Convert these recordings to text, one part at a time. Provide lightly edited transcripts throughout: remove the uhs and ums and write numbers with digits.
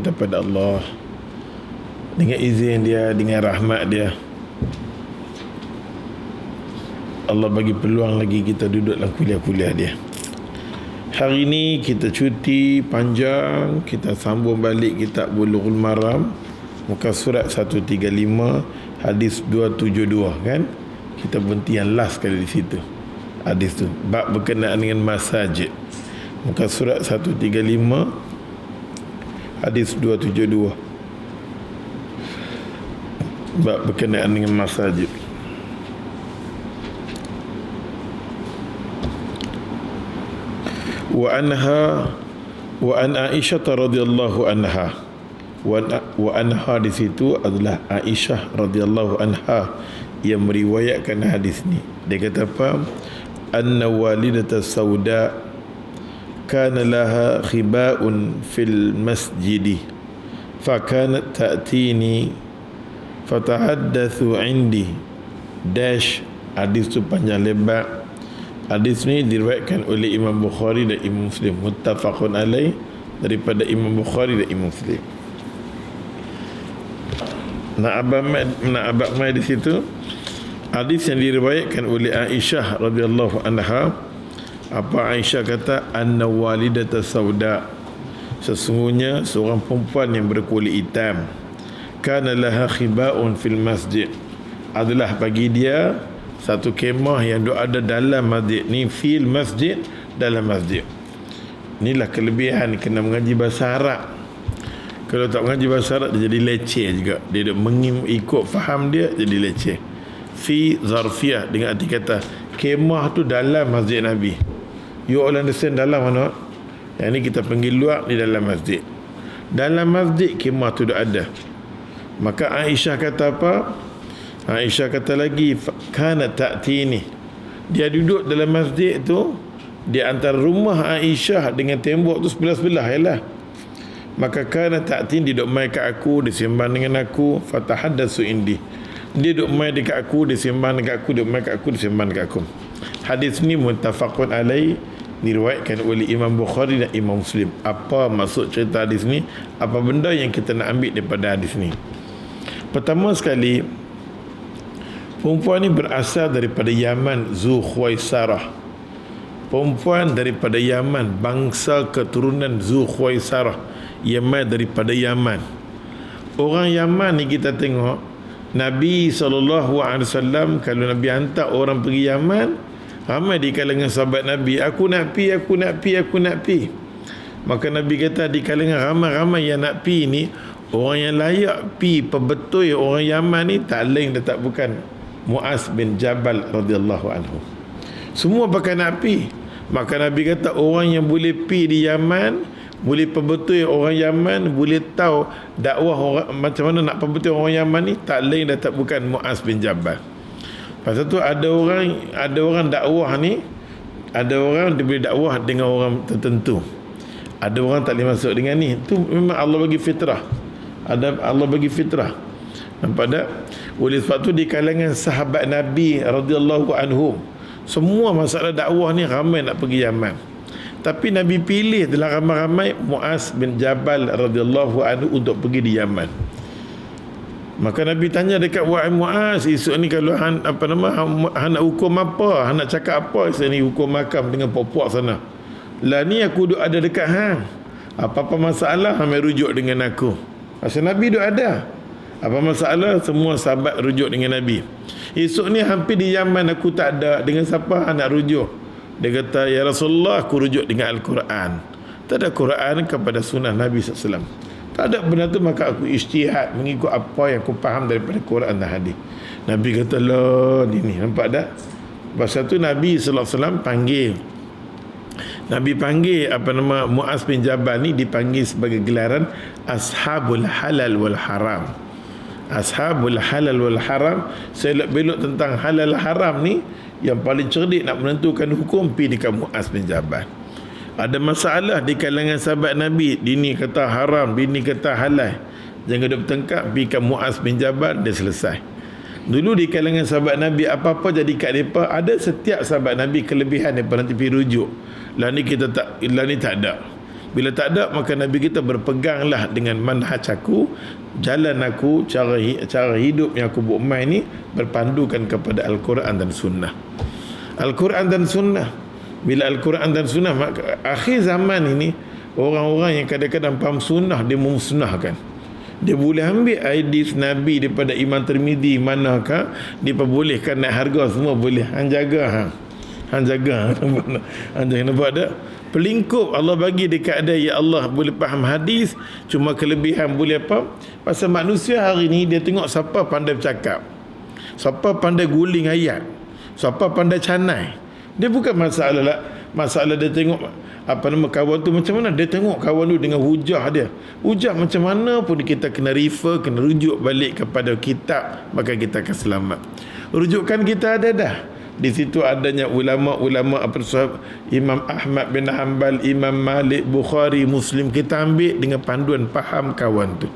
daripada Allah, dengan izin dia, dengan rahmat dia. Allah bagi peluang lagi kita duduk dalam kuliah-kuliah dia. Hari ini kita cuti panjang, kita sambung balik kitab Bulughul Maram, muka surat 135, hadis 272 kan. Kita berhenti yang last kali di situ. Hadis tu bab berkenaan dengan masajid. Muka surat 135, hadis 272. Bab berkenaan dengan masajid. Wa an Aisyah radhiyallahu anha. Wa anha di situ adalah Aisyah radhiyallahu anha yang meriwayatkan hadis ni. Dia kata apa? Anna walidata sauda kana laha khiba'un fil masjidi fa kanat ta'tini fatahaddathu indi dash. Hadis tu panjang lebar. Hadis ni diriwayatkan oleh Imam Bukhari dan Imam Muslim, muttafaqun alaih, daripada Imam Bukhari dan Imam Muslim. Nak abang mai di situ hadis yang diriwayatkan oleh Aisyah radhiyallahu anha. Apa Aisyah kata? Anna walidata sauda, sesungguhnya seorang perempuan yang berkulit hitam, kana laha khiba'un fil masjid, adalah bagi dia satu kemah yang ada dalam masjid. Ni fil masjid, dalam masjid. Inilah kelebihan kena mengaji bahasa Arab. Kalau tak mengaji bahasa Arab, dia jadi leceh juga. Dia ikut faham dia, jadi leceh. Fi zarfiyah, dengan arti kata kemah tu dalam masjid Nabi. You all understand dalam mana? Yang ni kita panggil luar, di dalam masjid. Dalam masjid kemah tu dah ada. Maka Aisyah kata apa? Aisyah kata lagi, kana ta'tini, dia duduk dalam masjid tu, di antara rumah Aisyah dengan tembok tu sebelah-sebelah ialah. Maka kana ta'tini, dia duduk mai kat aku, dia sembang dengan aku, fatahaddatsu indi, dia duduk mai dekat aku, dia sembang dekat aku, dia mai kat aku, dia sembang dekat aku. Hadis ni muttafaqun alaih, diriwayatkan oleh Imam Bukhari dan Imam Muslim. Apa maksud cerita hadis ni? Apa benda yang kita nak ambil daripada hadis ni? Pertama sekali, perempuan ni berasal daripada Yaman, Zulkhuwaisarah. Perempuan daripada Yaman, bangsa keturunan Zulkhuwaisarah, Yaman, daripada Yaman. Orang Yaman ni kita tengok Nabi SAW, kalau Nabi hantar orang pergi Yaman, ramai di kalangan sahabat Nabi, aku nak pi. Maka Nabi kata, di kalangan ramai-ramai yang nak pi ni, orang yang layak pi pebetul orang Yaman ni tak lain dan tak bukan Muaz bin Jabal radhiyallahu anhu. Semua pakai nak pi. Maka Nabi kata, orang yang boleh pi di Yaman, boleh perbetul orang Yaman, boleh tahu dakwah orang, macam mana nak perbetul orang Yaman ni, tak lain dan tak bukan Muaz bin Jabal. Pasal tu ada orang dakwah ni, ada orang dia boleh dakwah dengan orang tertentu, ada orang tak boleh masuk dengan ni. Tu memang Allah bagi fitrah. Allah bagi fitrah. Nampak tak? Oleh sebab tu di kalangan sahabat Nabi radhiyallahu anhum, semua masalah dakwah ni ramai nak pergi Yaman. Tapi Nabi pilih dalam ramai-ramai Muaz bin Jabal radhiyallahu anhu untuk pergi di Yaman. Maka Nabi tanya dekat wahai Muaz, esok ni kalau han nak hukum apa? Han nak cakap apa esok ni, hukum makam dengan puak-puak sana. Lah ni aku duk ada dekat hang. Apa-apa masalah hang rujuk dengan aku. Pasal Nabi duk ada. Apa masalah, semua sahabat rujuk dengan Nabi. Esok ni hampir di Yaman aku tak ada, dengan siapa hang nak rujuk? Dia kata, ya Rasulullah, aku rujuk dengan Al-Quran. Tak ada Quran kepada sunnah Nabi SAW. Tak ada benda tu, maka aku ijtihad mengikut apa yang aku faham daripada Quran dan hadis. Nabi kata, lah ni nampak tak? Pasal tu Nabi SAW panggil Muaz bin Jabal ni, dipanggil sebagai gelaran Ashabul Halal wal Haram. Ashabul Halal wal Haram, selok-belok tentang halal haram ni, yang paling cerdik nak menentukan hukum pi dekat Muaz bin Jabal. Ada masalah di kalangan sahabat Nabi, dini kata haram, dini kata halal, jangan duk bertengkar, pi kat Muaz bin Jabal, dia selesai. Dulu di kalangan sahabat Nabi, apa-apa jadi kat mereka, ada setiap sahabat Nabi kelebihan mereka nanti pergi rujuk. Lah ni kita tak, lah ni tak ada. Bila tak ada, maka Nabi kita berpeganglah dengan manhaj aku, jalan aku, cara hidup yang aku buat main ni berpandukan kepada Al-Quran dan Sunnah. Al-Quran dan Sunnah. Bila Al-Quran dan Sunnah, maka akhir zaman ini orang-orang yang kadang-kadang faham Sunnah, dia memusnahkan. Dia boleh ambil hadis Nabi daripada Imam Tirmizi manakah, dia perbolehkan naik harga semua boleh. Hang jaga. Hang nampak tak? Pelingkup Allah bagi dekat ada, ya Allah boleh faham hadis, cuma kelebihan boleh apa? Pasal manusia hari ni dia tengok siapa pandai bercakap, siapa pandai guling ayat, siapa pandai canai. Dia bukan masalah dia tengok kawan tu macam mana, dia tengok kawan tu dengan hujah dia. Hujah macam mana pun kita kena refer, kena rujuk balik kepada kitab, maka kita akan selamat. Rujukan kita ada dah. Di situ adanya ulama-ulama Imam Ahmad bin Hanbal, Imam Malik, Bukhari, Muslim. Kita ambil dengan panduan faham kawan tu.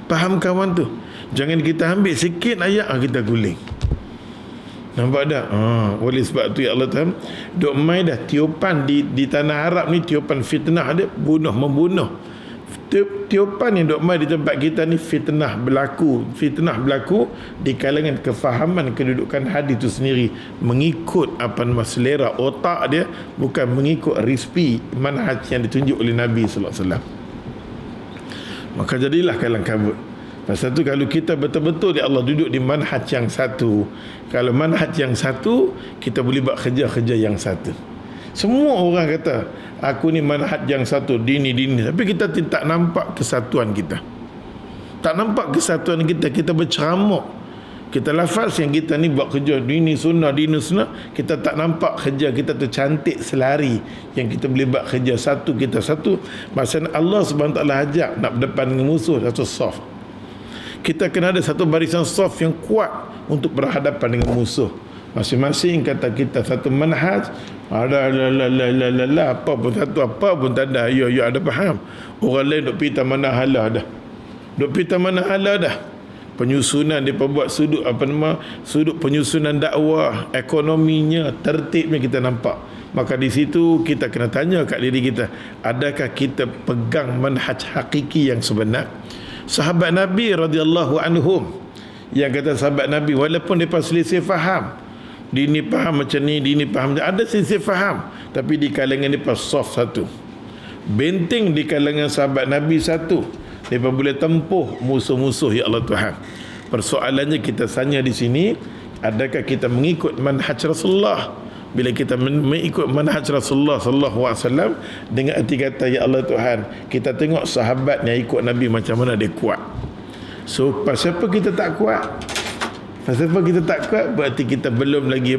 Faham kawan tu. Jangan kita ambil sikit ayat kita guling. Nampak tak? Oleh sebab tu ya Allah Tuhan, duk mai dah tiupan di tanah Arab ni, tiupan fitnah dia, membunuh. Tiupan yang duk mai di tempat kita ni fitnah berlaku di kalangan kefahaman kedudukan hadis itu sendiri, mengikut selera otak dia, bukan mengikut rispi manhaj yang ditunjuk oleh Nabi sallallahu alaihi wasallam. Maka jadilah kalang kabut. Pasal tu kalau kita betul-betul ya Allah duduk di manhaj yang satu, kalau manhaj yang satu, kita boleh buat kerja-kerja yang satu. Semua orang kata aku ni manhaj yang satu, dini, tapi kita tak nampak kesatuan kita. Tak nampak kesatuan kita. Kita berceramuk, kita lafaz yang kita ni buat kerja dini sunnah, kita tak nampak kerja kita tu cantik selari yang kita boleh buat kerja satu, kita satu. Masa Allah SWT ajak nak berdepan dengan musuh, satu soft. Kita kena ada satu barisan soft yang kuat untuk berhadapan dengan musuh. Masing-masing kata kita satu manhaj, apa pun satu, apa pun tak ada. Ya ada faham. Orang lain duk pita mana hala dah. Penyusunan dia buat sudut penyusunan dakwah, ekonominya, tertibnya kita nampak. Maka di situ kita kena tanya kat diri kita, adakah kita pegang manhaj hakiki yang sebenar? Sahabat Nabi radhiyallahu anhum, yang kata sahabat Nabi walaupun mereka selisih faham, dini faham macam ni, dini faham macam, ada selisih faham, tapi di kalangan mereka soft satu, benteng di kalangan sahabat Nabi satu, mereka boleh tempuh musuh-musuh ya Allah Tuhan. Persoalannya kita tanya di sini, adakah kita mengikut manhaj Rasulullah? Bila kita mengikut manhaj Rasulullah sallallahu alaihi wasallam dengan erti kata ya Allah Tuhan, kita tengok sahabat yang ikut Nabi macam mana dia kuat. So pasal apa kita tak kuat? Berarti kita belum lagi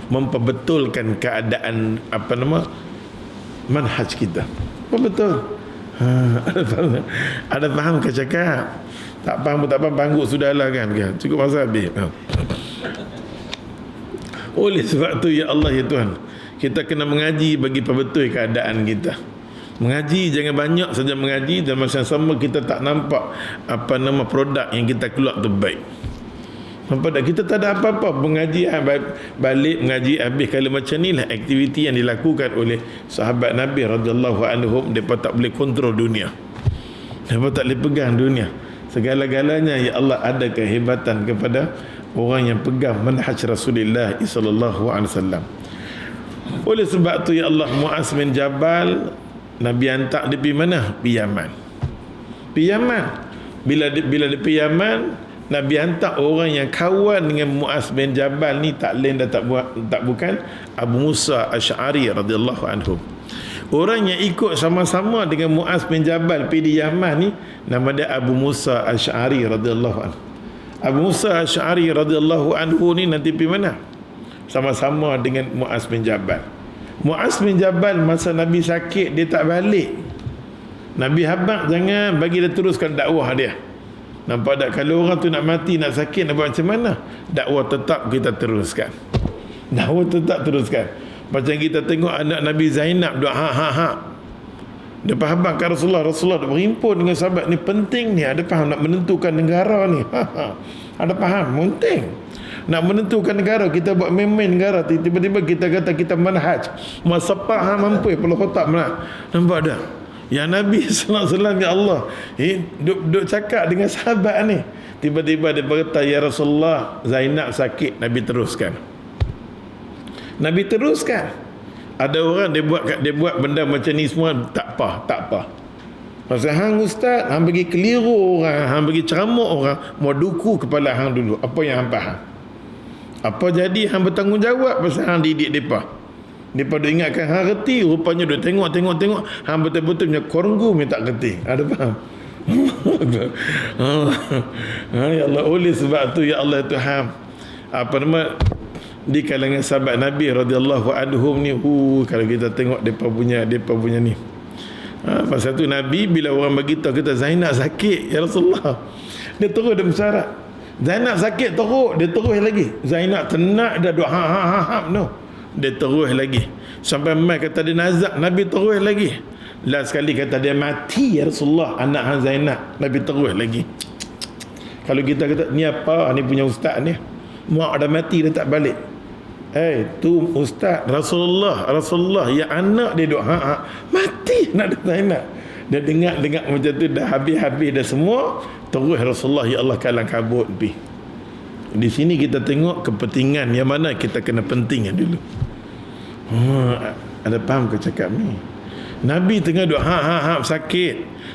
memperbetulkan keadaan manhaj kita. Apa betul? Ada faham ke cakap? Tak faham pangguk sudahlah kan. Cukup masa habis. Oleh sebab tu ya Allah ya Tuhan, kita kena mengaji bagi perbetul keadaan kita. Mengaji jangan banyak saja mengaji, dan masa sama kita tak nampak produk yang kita keluar tu baik. Nampak tak? Kita tak ada apa-apa. Mengaji balik, mengaji habis. Kalau macam ni lah aktiviti yang dilakukan oleh sahabat Nabi radhiyallahu anhum. Mereka tak boleh kontrol dunia, mereka tak boleh pegang dunia. Segala-galanya ya Allah ada kehebatan kepada orang yang pegang manhaj Rasulullah sallallahu alaihi wasallam. Oleh sebab tu ya Allah, Muaz bin Jabal Nabi hantar dia pergi mana? Pergi Yaman. Bila dia pergi Yaman, Nabi hantar orang yang kawan dengan Muaz bin Jabal ni, tak lain dan tak bukan Abu Musa Asy'ari radhiyallahu anhu. Orang yang ikut sama-sama dengan Muaz bin Jabal pergi di Yaman ni, nama dia Abu Musa Asy'ari radhiyallahu anhu. Abu Musa Asy'ari radhiyallahu anhu ni nanti pergi mana? Sama-sama dengan Muaz bin Jabal. Muaz bin Jabal masa Nabi sakit, dia tak balik. Nabi habaq jangan bagi dia teruskan dakwah dia. Nampak tak? Kalau orang tu nak mati, nak sakit, nak buat macam mana? Dakwah tetap kita teruskan. Macam kita tengok anak Nabi Zainab duk dia faham kan Rasulullah berhimpun dengan sahabat ni, penting ni, ada faham nak menentukan negara ni. Ada faham penting nak menentukan negara, kita buat main-main negara, tiba-tiba kita kata kita manhaj masapah mampu perlu kotak mana. Nampak tak? Ya Nabi sallallahu alaihi wasallam, ya Allah, duk cakap dengan sahabat ni. Tiba-tiba dia berkata, ya Rasulullah, Zainab sakit. Nabi teruskan. Ada orang dia buat benda macam ni semua, tak apa. Pasal hang ustaz, hang bagi keliru orang, hang bagi ceramah orang, mau duku kepala hang dulu. Apa yang hang faham? Apa jadi hang bertanggungjawab pasal hang didik depa? Depa dah ingatkan hang reti, rupanya dia tengok hang betul-betul punya kornggu ni tak reti. Ada faham? Ya Allah, oleh sebab tu ya Allah Tuhan, apa nama, di kalangan sahabat Nabi radhiyallahu anhum ni, kalau kita tengok depa punya ni, pasal tu Nabi bila orang bagi tahu kita Zainab sakit, ya Rasulullah, dia terus dia bersyarat. Zainab sakit dia terus lagi. Zainab tenang dah duk no. Dia terus lagi sampai mai kata dia nazak, Nabi terus lagi. Last sekali kata dia mati, ya Rasulullah, anak hang Zainab. Nabi terus lagi. Kalau kita kata ni apa ni punya ustaz ni, mak dah mati dah tak balik. Tu ustaz Rasulullah ya anak dia duk mati nak Zainab. Dia dengar macam tu dah habis dah semua, terus Rasulullah ya Allah kalang kabut pi. Di sini kita tengok kepentingan yang mana kita kena pentingkan dulu. Ada faham ke cakap ni? Nabi tengah duk sakit.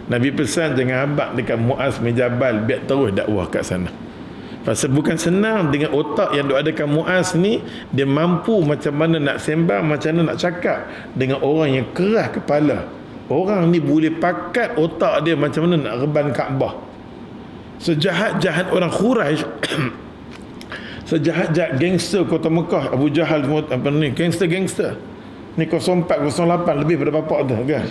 Nabi pesan jangan habaq dekat Muaz bin Jabal, biar terus dakwah kat sana. Pasal bukan senang dengan otak yang duk ada kat Muaz ni, dia mampu macam mana nak sembang, macam mana nak cakap dengan orang yang keras kepala. Orang ni boleh pakat otak dia macam mana nak reban Kaabah. Sejahat-jahat orang Quraisy sejahat-jahat gangster kota Mekah, Abu Jahal, apa ni, gangster ni 04, 08 lebih pada bapak tu kan.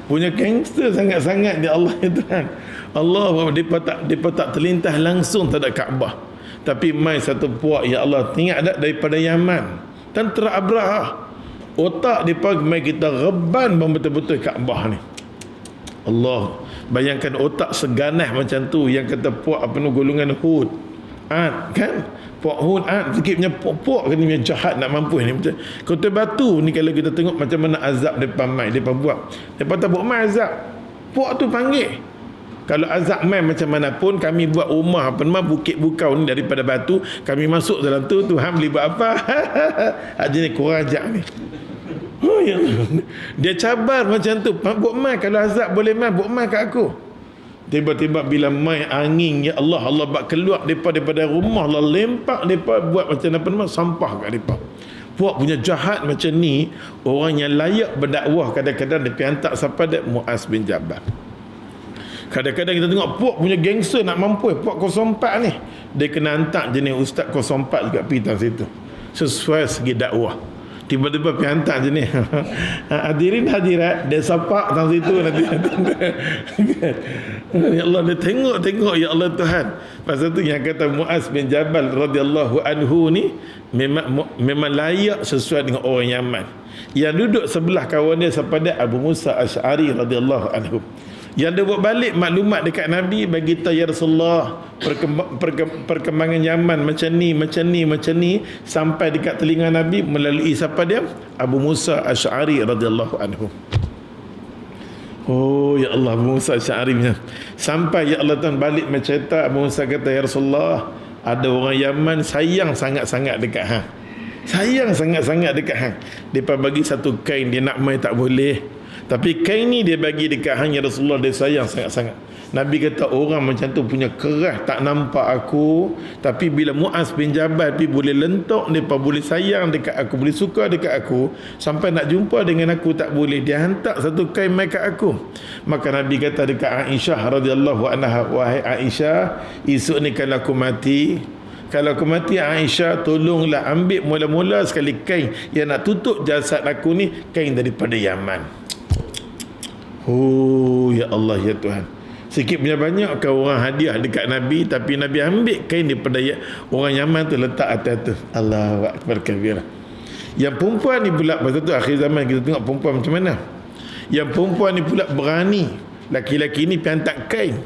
punya gangster sangat-sangat dia Allah itu kan. Allah depa tak terlintas langsung terhadap Kaabah, tapi mai satu puak ya Allah, ingat tak daripada Yaman, tentera Abraha, otak depa mai kita reban betul-betul Kaabah ni. Allah, bayangkan otak seganas macam tu yang kata puak apa ni, golongan Hud, Ad kan, puak Hud, Ad sikit punya puak kan, punya jahat nak mampu ni macam Kota Batu ni. Kalau kita tengok macam mana azab depa mai, depa buat, depa tak buat mai azab, puak tu panggil. Kalau azab mai macam mana pun, kami buat rumah apa nama bukit bukau ni daripada batu, kami masuk dalam tu, Tuhan boleh buat apa? Aja ni kurang ajak ni. Dia cabar macam tu, buat mai, kalau azab boleh mai, buat mai kat aku. Tiba-tiba bila mai angin, ya Allah, Allah bak keluar daripada rumah, Allah lempak depa buat macam apa nama, sampah kat depa. Puak punya jahat macam ni, orang yang layak berdakwah kadang-kadang dia hantar siapa dia, Muaz bin Jabal. Kadang-kadang kita tengok puak punya gangster nak mampu, puak 04 ni, dia kena hantar jenis ustaz 04 juga pergi dalam situ, sesuai segi dakwah. Tiba-tiba pergi hantar jenis hadirin hadirat, dia sapak dalam situ nanti. Ya Allah, dia tengok ya Allah Tuhan. Pasal tu yang kata Muaz bin Jabal radhiyallahu anhu ni memang layak sesuai dengan orang Yaman. Yang duduk sebelah kawan dia siapa dia, Abu Musa Asy'ari radhiyallahu anhu. Yang dia buat balik maklumat dekat Nabi, bagi tahu ya Rasulullah, perkembangan Yaman macam ni sampai dekat telinga Nabi melalui siapa dia, Abu Musa Asy'ari radhiyallahu anhu. Oh ya Allah, Abu Musa Asy'ari sampai ya Allah Tuhan balik mencerita. Abu Musa kata, ya Rasulullah, ada orang Yaman sayang sangat-sangat dekat hang. Sayang sangat-sangat dekat hang. Depa bagi satu kain, dia nak mai tak boleh. Tapi kain ni dia bagi dekat hang, ya Rasulullah, dia sayang sangat-sangat. Nabi kata orang macam tu punya keras, tak nampak aku, tapi bila Muaz bin Jabal pergi boleh lentok, depa boleh sayang dekat aku, boleh suka dekat aku, sampai nak jumpa dengan aku tak boleh, dia hantar satu kain mai kat aku. Maka Nabi kata dekat Aisyah radhiyallahu anha, wahai Aisyah, esok ni kalau aku mati Aisyah, tolonglah ambil mula-mula sekali kain yang nak tutup jasad aku ni, kain daripada Yaman. Oh ya Allah ya Tuhan, sikit punya banyak kau orang hadiah dekat Nabi, tapi Nabi ambil kain daripada orang Yaman tu letak atas tu. Allahu akbar kabira. Yang perempuan ni pula, pasal tu akhir zaman kita tengok perempuan macam mana. Yang perempuan ni pula berani, laki-laki ni piantak kain.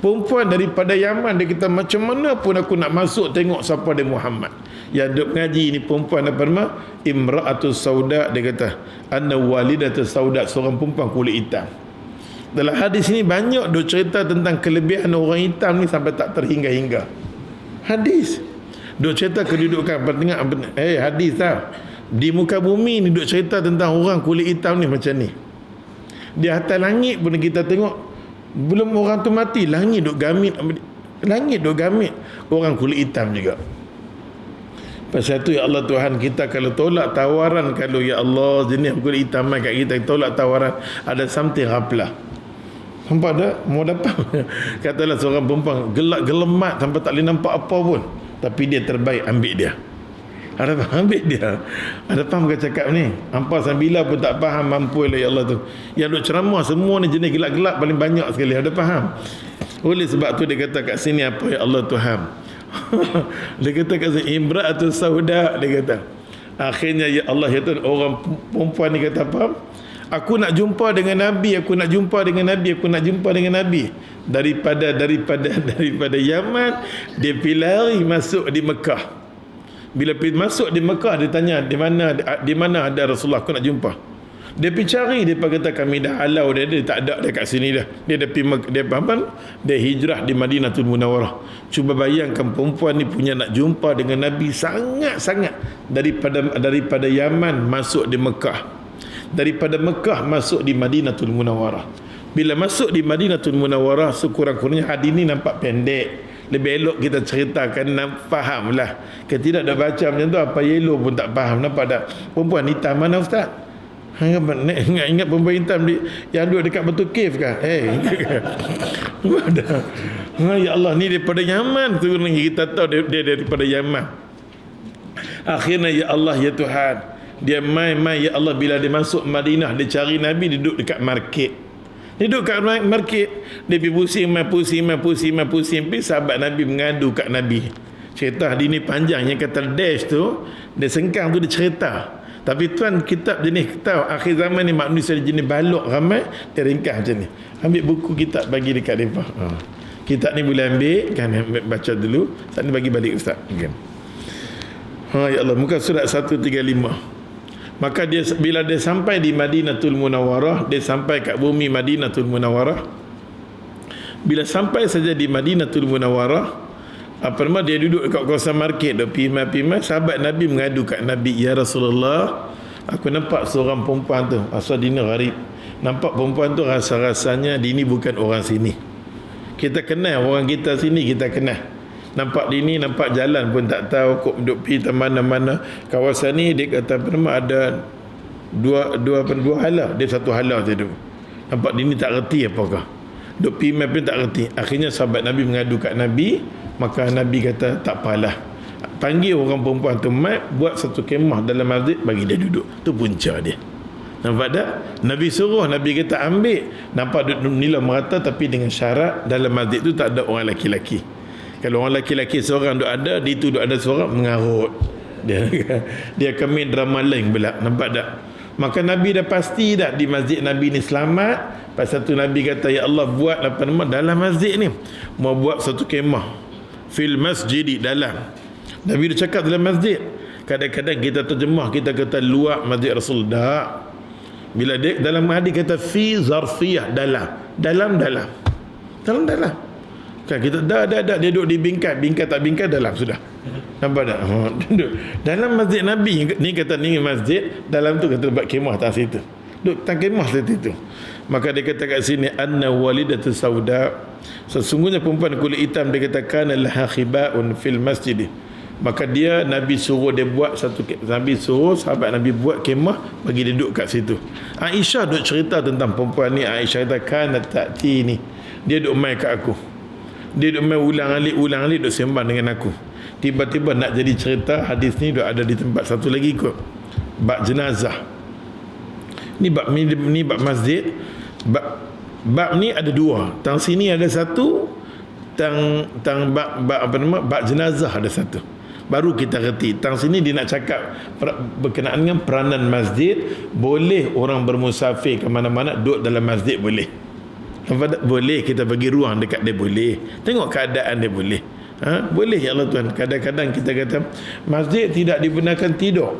Perempuan daripada Yaman, dia kata macam mana pun aku nak masuk tengok siapa dia Muhammad. Yang duk ngaji ni perempuan apa nama? Imra'atus sauda, dia kata anna walidatus sauda, seorang perempuan kulit hitam. Dalam hadis ni banyak duk cerita tentang kelebihan orang hitam ni sampai tak terhingga-hingga. Hadis duk cerita kedudukan pendengar hadis tau. Di muka bumi ni duk cerita tentang orang kulit hitam ni macam ni. Di atas langit pun kita tengok, belum orang tu mati, langit duk gamit orang kulit hitam juga. Pasal tu ya Allah Tuhan, kita kalau tolak tawaran, kalau ya Allah jenis kulit hitam kat kita tolak tawaran, ada something raplah. Nampak tak? Mau dapat katalah seorang perempuan gelak gelemat sampai tak boleh nampak apa pun, tapi dia terbaik, ambil dia. Ada faham? Ambil dia. Ada faham ke cakap ni? Hampa sambil pun tak faham, mampu lah ya Allah tu. Yang duk ceramah semua ni jenis gelak-gelak paling banyak sekali. Ada faham? Oleh sebab tu dia kata kat sini apa ya Allah Tuhan. Dia kata kat sini imra'atus sauda, dia kata. Akhirnya ya Allah ya Tuhan, orang perempuan ni kata apa? Aku nak jumpa dengan Nabi, aku nak jumpa dengan Nabi, aku nak jumpa dengan Nabi. Daripada Yaman, dia pergi lari masuk di Mekah. Bila pergi masuk di Mekah, dia tanya di mana ada Rasulullah, aku nak jumpa. Dia pergi cari, dia kata kami dah halau dia tak ada dekat sini dah. Dia dia hijrah di Madinatul Munawwarah. Cuba bayangkan perempuan ni punya nak jumpa dengan Nabi sangat-sangat, daripada Yaman masuk di Mekah. Daripada Mekah masuk di Madinatul Munawwarah. Bila masuk di Madinatul Munawwarah, sekurang-kurangnya hadis ni nampak pendek. Lebih elok kita ceritakan, faham lah. Kita tidak ada baca macam tu, apa yellow pun tak faham. Nampak tak? Perempuan hitam mana Ustaz? Ingat perempuan hitam yang duduk dekat Batu Cave kah? Ya Allah, ni daripada Yaman tu, kita tahu dia daripada Yaman. Akhirnya ya Allah ya Tuhan, dia mai ya Allah, bila dia masuk Madinah, dia cari Nabi, dia duduk dekat market. Dia duduk kat market, dia pergi pusing. Pergi sahabat Nabi mengadu kat Nabi. Cerita hadis ni panjang, yang kata dash tu, dia sengkang tu dia cerita. Tapi tuan kitab jenis tahu akhir zaman ni manusia jenis balok ramai, dia ringkas macam ni. Ambil buku kitab bagi dekat mereka. Kitab ni boleh ambil kan, baca dulu. Saat ni bagi balik Ustaz. Okay. Ya Allah, muka surat 135. Maka dia bila dia sampai di Madinatul Munawwarah, dia sampai kat bumi Madinatul Munawwarah. Bila sampai saja di Madinatul Munawwarah, dia duduk dekat kawasan market, duk pimai. Sahabat Nabi mengadu kat Nabi, ya Rasulullah, aku nampak seorang perempuan tu, asal dina gharib. Nampak perempuan tu rasa-rasanya dia ni bukan orang sini. Kita kenal orang kita sini, kita kenal. Nampak dia ni, nampak jalan pun tak tahu kok duk pergi ke mana-mana. Kawasan ni dia kata ada dua hala, dia satu hala tu. Nampak dia ni tak reti apakah. Duk pergi pun tak reti. Akhirnya sahabat Nabi mengadu kat Nabi, maka Nabi kata tak apalah. Panggil orang perempuan tu, buat satu kemah dalam masjid, bagi dia duduk. Tu punca dia. Nampak tak? Nabi suruh, Nabi kata ambil. Nampak duduk nila merata, tapi dengan syarat dalam masjid tu tak ada orang lelaki-lelaki. Kalau orang lelaki-lelaki seorang duk ada, di tu duk ada seorang mengarut. Dia kami drama lain pula. Nampak tak? Maka Nabi dah pasti dah di masjid Nabi ni selamat. Pasal tu Nabi kata, ya Allah, buat dalam masjid ni, mau buat satu kemah fil masjid, dalam. Nabi dah cakap dalam masjid. Kadang-kadang kita terjemah, kita kata luar masjid Rasul. Tak. Bila dia dalam hadis kata fi zarfiyah, dalam. Kan kita dah dia duduk di bingkai tak bingkai, dalam sudah. Nampak tak? Duduk dalam masjid Nabi ni, kata ni masjid, dalam tu kata buat kemah atas situ. Duduk tak kemah situ. Maka dia kata kat sini anna walidatu sauda, sesungguhnya perempuan kulit hitam, dia kata kana laha khibaun fil masjid. Maka dia Nabi suruh dia buat Nabi suruh sahabat Nabi buat kemah bagi dia duduk kat situ. Aisyah duk cerita tentang perempuan ni. Aisyah kata kana ta'ti ni, dia duk mai kat aku. Dia duk main ulang-alik duk sembang dengan aku. Tiba-tiba nak jadi cerita hadis ni duk ada di tempat satu lagi kot. Bab jenazah. Ni bab masjid. Bab ni ada dua. Tang sini ada satu, tang bab jenazah ada satu. Baru kita reti. Tang sini dia nak cakap berkenaan dengan peranan masjid. Boleh orang bermusafir ke mana-mana duduk dalam masjid, boleh. Boleh kita bagi ruang dekat dia, boleh. Tengok keadaan dia, boleh. Boleh ya Allah Tuhan. Kadang-kadang kita kata masjid tidak dibenarkan tidur.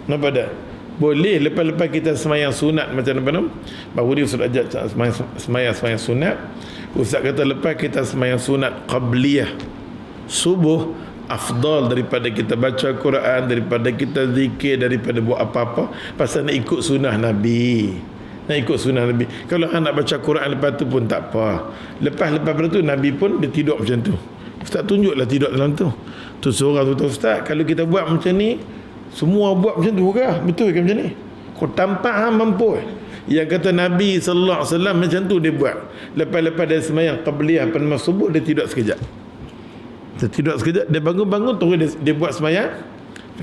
Nampak tak? Boleh lepas-lepas kita semayang sunat macam mana? Baru dia Ustaz ajak semayang sunat. Ustaz kata lepas kita semayang sunat qabliyah subuh, afdal daripada kita baca Quran, daripada kita zikir, daripada buat apa-apa, pasal nak ikut sunnah Nabi. Nak ikut sunnah Nabi. Kalau nak baca Quran lepas tu pun tak apa. Lepas tu Nabi pun dia tidur macam tu. Ustaz tunjuklah tidur dalam tu. Tu seorang tu Ustaz, kalau kita buat macam ni, semua buat macam tu ke? Betul ke macam ni? Kau tampak mampu. Yang kata Nabi sallallahu alaihi wasallam macam tu dia buat. Lepas-lepas dia sembahyang qabliyah pada subuh, dia tidur sekejap. Dia tidur sekejap, dia bangun-bangun terus dia buat sembahyang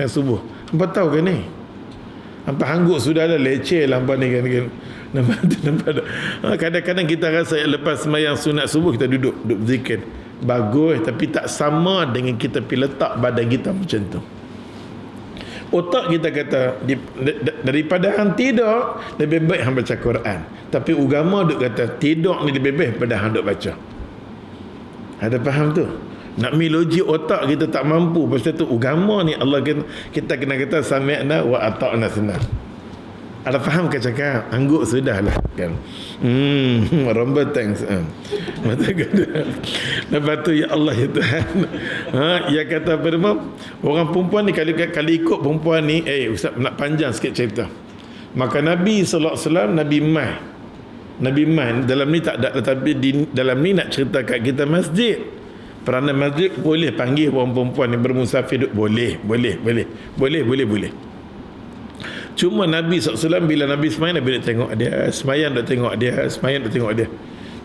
subuh. Hampa tahu ke ni? Hampa hanggut sudah dah, leceh lah hampa ni kan. Nampak tak? Kadang-kadang kita rasa lepas sembahyang sunat subuh kita duduk zikir. Bagus, tapi tak sama dengan kita pergi letak badan kita macam tu. Otak kita kata daripada hang tidur lebih baik hang baca Quran. Tapi agama duk kata tidur ni lebih baik daripada hang duk baca. Ada faham tu? Nak logik otak kita tak mampu. Pasal tu agama ni Allah kita kena kata sami'na wa ata'na senang. Ada faham ke cakap? Angguk sudahlah kan. Romba thanks. Mata kata. Lepas tu ya Allah ya Tuhan. Ya kata apa nama? Orang perempuan ni kali ikut perempuan ni, Ustaz nak panjang sikit cerita. Maka Nabi sallallahu alaihi wasallam Nabi Man dalam ni tak ada, tetapi dalam ni nak cerita kat kita masjid. Peranan masjid boleh panggil orang perempuan ni bermusafir, boleh. Cuma Nabi SAW bila Nabi semayang, Nabi nak tengok dia, semayang nak tengok dia.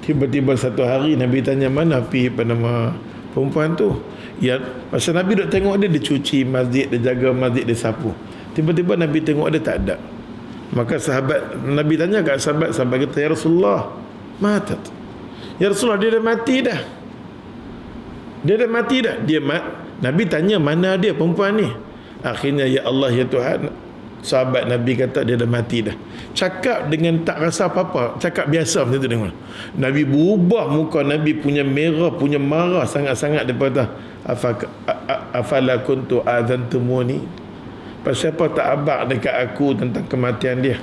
Tiba-tiba satu hari Nabi tanya, mana pergi nama perempuan tu? Ya, masa Nabi nak tengok dia cuci masjid, dia jaga masjid, dia sapu. Tiba-tiba Nabi tengok dia tak ada. Maka Nabi tanya kat sahabat kata, ya Rasulullah, matat. Ya Rasulullah, dia dah mati dah. Nabi tanya, mana dia perempuan ni? Akhirnya ya Allah ya Tuhan, sahabat Nabi kata dia dah mati dah. Cakap dengan tak rasa apa-apa, cakap biasa macam tu dengar. Nabi berubah muka, Nabi punya merah, punya marah sangat-sangat. Dia kata, afala kuntu adzantumuni, pasal apa tak abang dekat aku tentang kematian dia?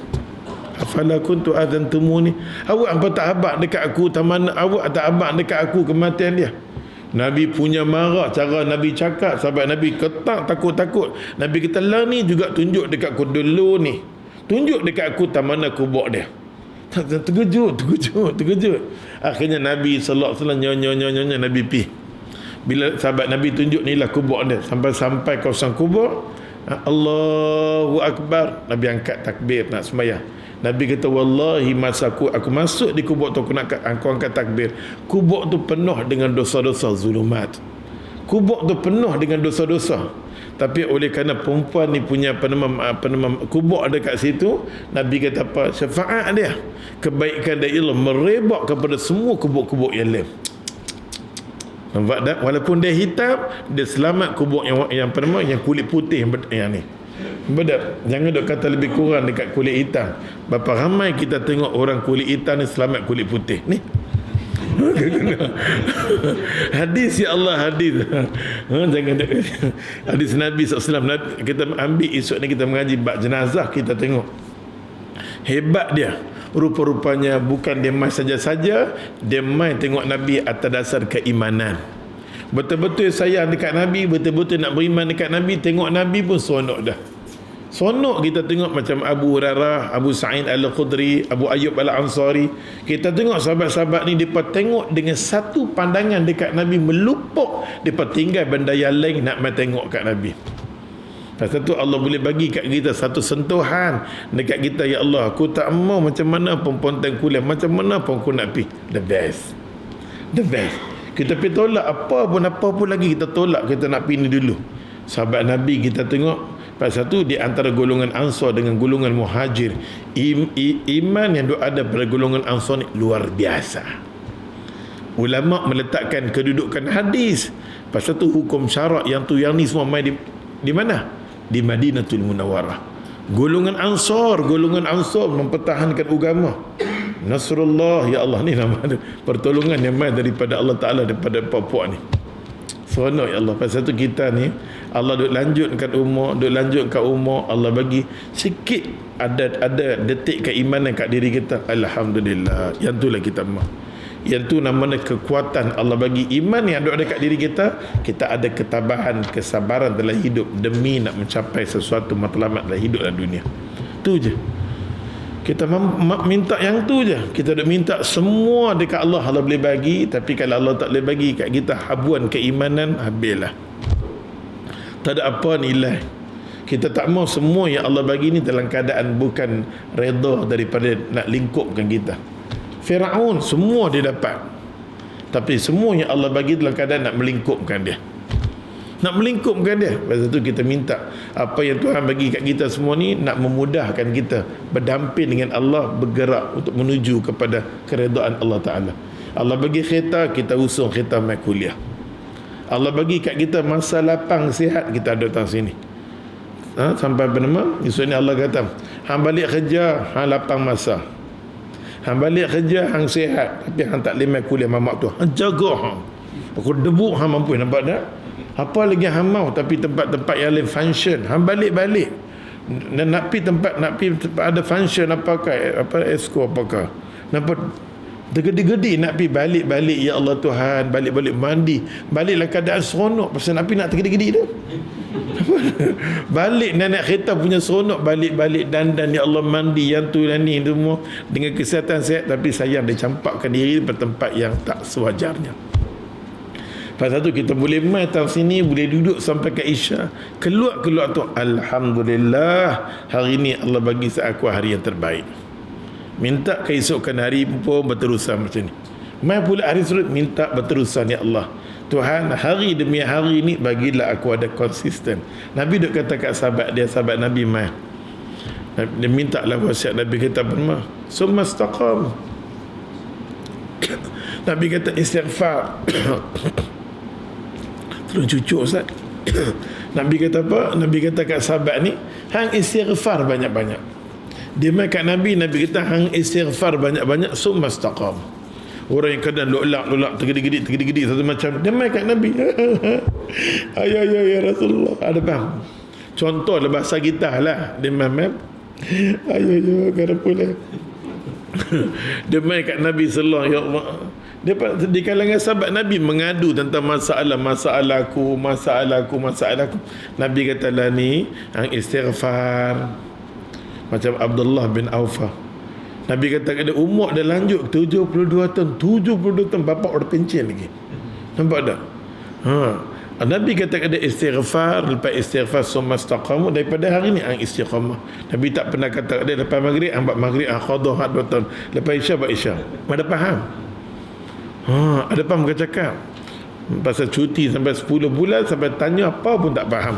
Afala kuntu adzantumuni, awak apa tak abang dekat aku, taman awak tak abang dekat aku kematian dia? Nabi punya marah, cara Nabi cakap, sahabat Nabi ketak, takut-takut. Nabi kata, lah ni juga tunjuk dekat aku dulu ni, tunjuk dekat aku tak mana kubur dia. Terkejut. Akhirnya Nabi sallallahu alaihi wasallam nyonya Nabi pi. Bila sahabat Nabi tunjuk ni lah kubur dia, sampai kawasan kubur, Allahu Akbar, Nabi angkat takbir nak sembahyang. Nabi kata, wallahi masa aku masuk di kubur tu, aku angkat takbir, kubur tu penuh dengan dosa-dosa zulumat. Kubur tu penuh dengan dosa-dosa. Tapi oleh kerana perempuan ni punya kubur ada kat situ, Nabi kata apa? Syafaat dia, kebaikan dia ialah merebak kepada semua kubur-kubur yang lain. Nampak tak? Walaupun dia hitam, dia selamat kubur yang kulit putih yang ni. Bedak, jangan dok kata lebih kurang dekat kulit hitam. Berapa ramai kita tengok orang kulit hitam ni selamat kulit putih ni. Hadis ya Allah, hadis. Jangan dok hadis Nabi SAW. Kita ambil esok ni kita mengaji bab jenazah, kita tengok hebat dia. Rupa-rupanya bukan dia mai saja-saja, dia mai tengok Nabi atas dasar keimanan. Betul-betul sayang dekat Nabi, betul-betul nak beriman dekat Nabi. Tengok Nabi pun sonok dah. Sonok kita tengok macam Abu Hurairah, Abu Sa'id Al-Khudri, Abu Ayyub Al-Ansari. Kita tengok sahabat-sahabat ni, mereka tengok dengan satu pandangan dekat Nabi, melupuk, mereka tinggal benda yang lain nak mai tengok kat Nabi. Pasal tu Allah boleh bagi kat kita satu sentuhan dekat kita, ya Allah, aku tak mau macam mana pun ponteng kuliah, macam mana pun aku nak pergi. The best. Kita pergi tolak apa pun lagi kita tolak, kita nak pergi ni dulu. Sahabat Nabi kita tengok, pasal tu di antara golongan Ansar dengan golongan Muhajir, iman yang ada pada golongan Ansar ni luar biasa. Ulama meletakkan kedudukan hadis. Pasal tu hukum syarak yang ni semua main di mana? Di Madinatul Munawwarah. Golongan Ansar mempertahankan agama. Nasrullah, ya Allah, ni nama pertolongan yang main daripada Allah Ta'ala daripada puak-puak ni. Seronok ya Allah. Pasal tu kita ni Allah duk lanjutkan umur, Allah bagi sikit ada detik keimanan kat diri kita. Alhamdulillah. Yang itulah kita mah. Yang tu namanya kekuatan Allah bagi iman yang ada kat diri kita. Kita ada ketabahan, kesabaran dalam hidup demi nak mencapai sesuatu matlamat dalam hidup dan dunia. Tu je. Kita minta yang tu je. Kita dah minta semua dekat Allah, Allah boleh bagi. Tapi kalau Allah tak boleh bagi kat kita habuan keimanan, habislah. Tak ada apa nilai. Kita tak mau semua yang Allah bagi ni dalam keadaan bukan redha daripada nak lingkupkan kita. Firaun semua dia dapat, tapi semua yang Allah bagi dalam keadaan nak melingkupkan dia. Nak melingkupkan dia. Pasal tu kita minta apa yang Tuhan bagi kat kita semua ni nak memudahkan kita berdamping dengan Allah, bergerak untuk menuju kepada keredaan Allah Ta'ala. Allah bagi kereta, kita usung kereta mai kuliah. Allah bagi kat kita masa lapang sihat, kita datang sini. Sampai bernama esok ni Allah kata, hang balik kerja, hang lapang masa. Hang balik kerja, hang sihat, tapi hang tak lemai kuliah mamak tu. Hang jaga hang. Aku debuk hang mampu, nampak tak? Apa lagi hang mau, tapi tempat-tempat yang lain function, hang balik-balik. Dan nak pergi tempat ada function apakah, esko apakah. Nampak tergedi-gedi nak pergi balik-balik, ya Allah Tuhan, balik-balik mandi. Baliklah keadaan seronok, pasal nak pergi nak tergedi-gedi tu. Balik naik kereta punya seronok, balik-balik dandan, ya Allah mandi yang tu dan ni semua dengan kesihatan sihat, tapi sayang dia campakkan diri pada tempat yang tak sewajarnya. Pasal tu kita boleh mai datang sini, boleh duduk sampai ke Isya, keluar tu alhamdulillah, hari ni Allah bagi aku hari yang terbaik. Minta keesokan hari pun berterusan macam ni. Mai pula hari surut, minta berterusan, ya Allah Tuhan, hari demi hari ni bagilah aku ada konsisten. Nabi duk kata kat sahabat dia, sahabat Nabi mai, dia minta lah wasiat Nabi kata berma, summa istaqam. Nabi kata istighfar. Terus cucuk Ustaz. Nabi kata apa? Nabi kata kat sahabat ni, hang istighfar banyak-banyak. Dia mai kat Nabi, Nabi kata hang istighfar banyak-banyak, summa istaqam. Orang yang kadang lolak tergedi-gedi satu macam, dia mai kat Nabi. Ya Rasulullah, ada faham? Contoh lah bahasa kita lah, dia mai ayo karapulah. Dia mai kat Nabi sallallahu alaihi wasallam. Dia di kalangan sahabat Nabi mengadu tentang masalahku. Nabi kata lah ni hang istighfar macam Abdullah bin Aufah. Nabi kata ada umur dah lanjut 72 tahun bapak orang pencen lagi. Nampak tak? Nabi kata ada istighfar, lepas istighfar summa istaqamu, daripada hari ni hang istiqamah. Nabi tak pernah kata ada lepas maghrib hang buat maghrib, qadha 2 tahun, lepas isya buat isya. Ada faham? Ada faham ke cakap? Pasal cuti sampai 10 bulan, sampai tanya apa pun tak faham.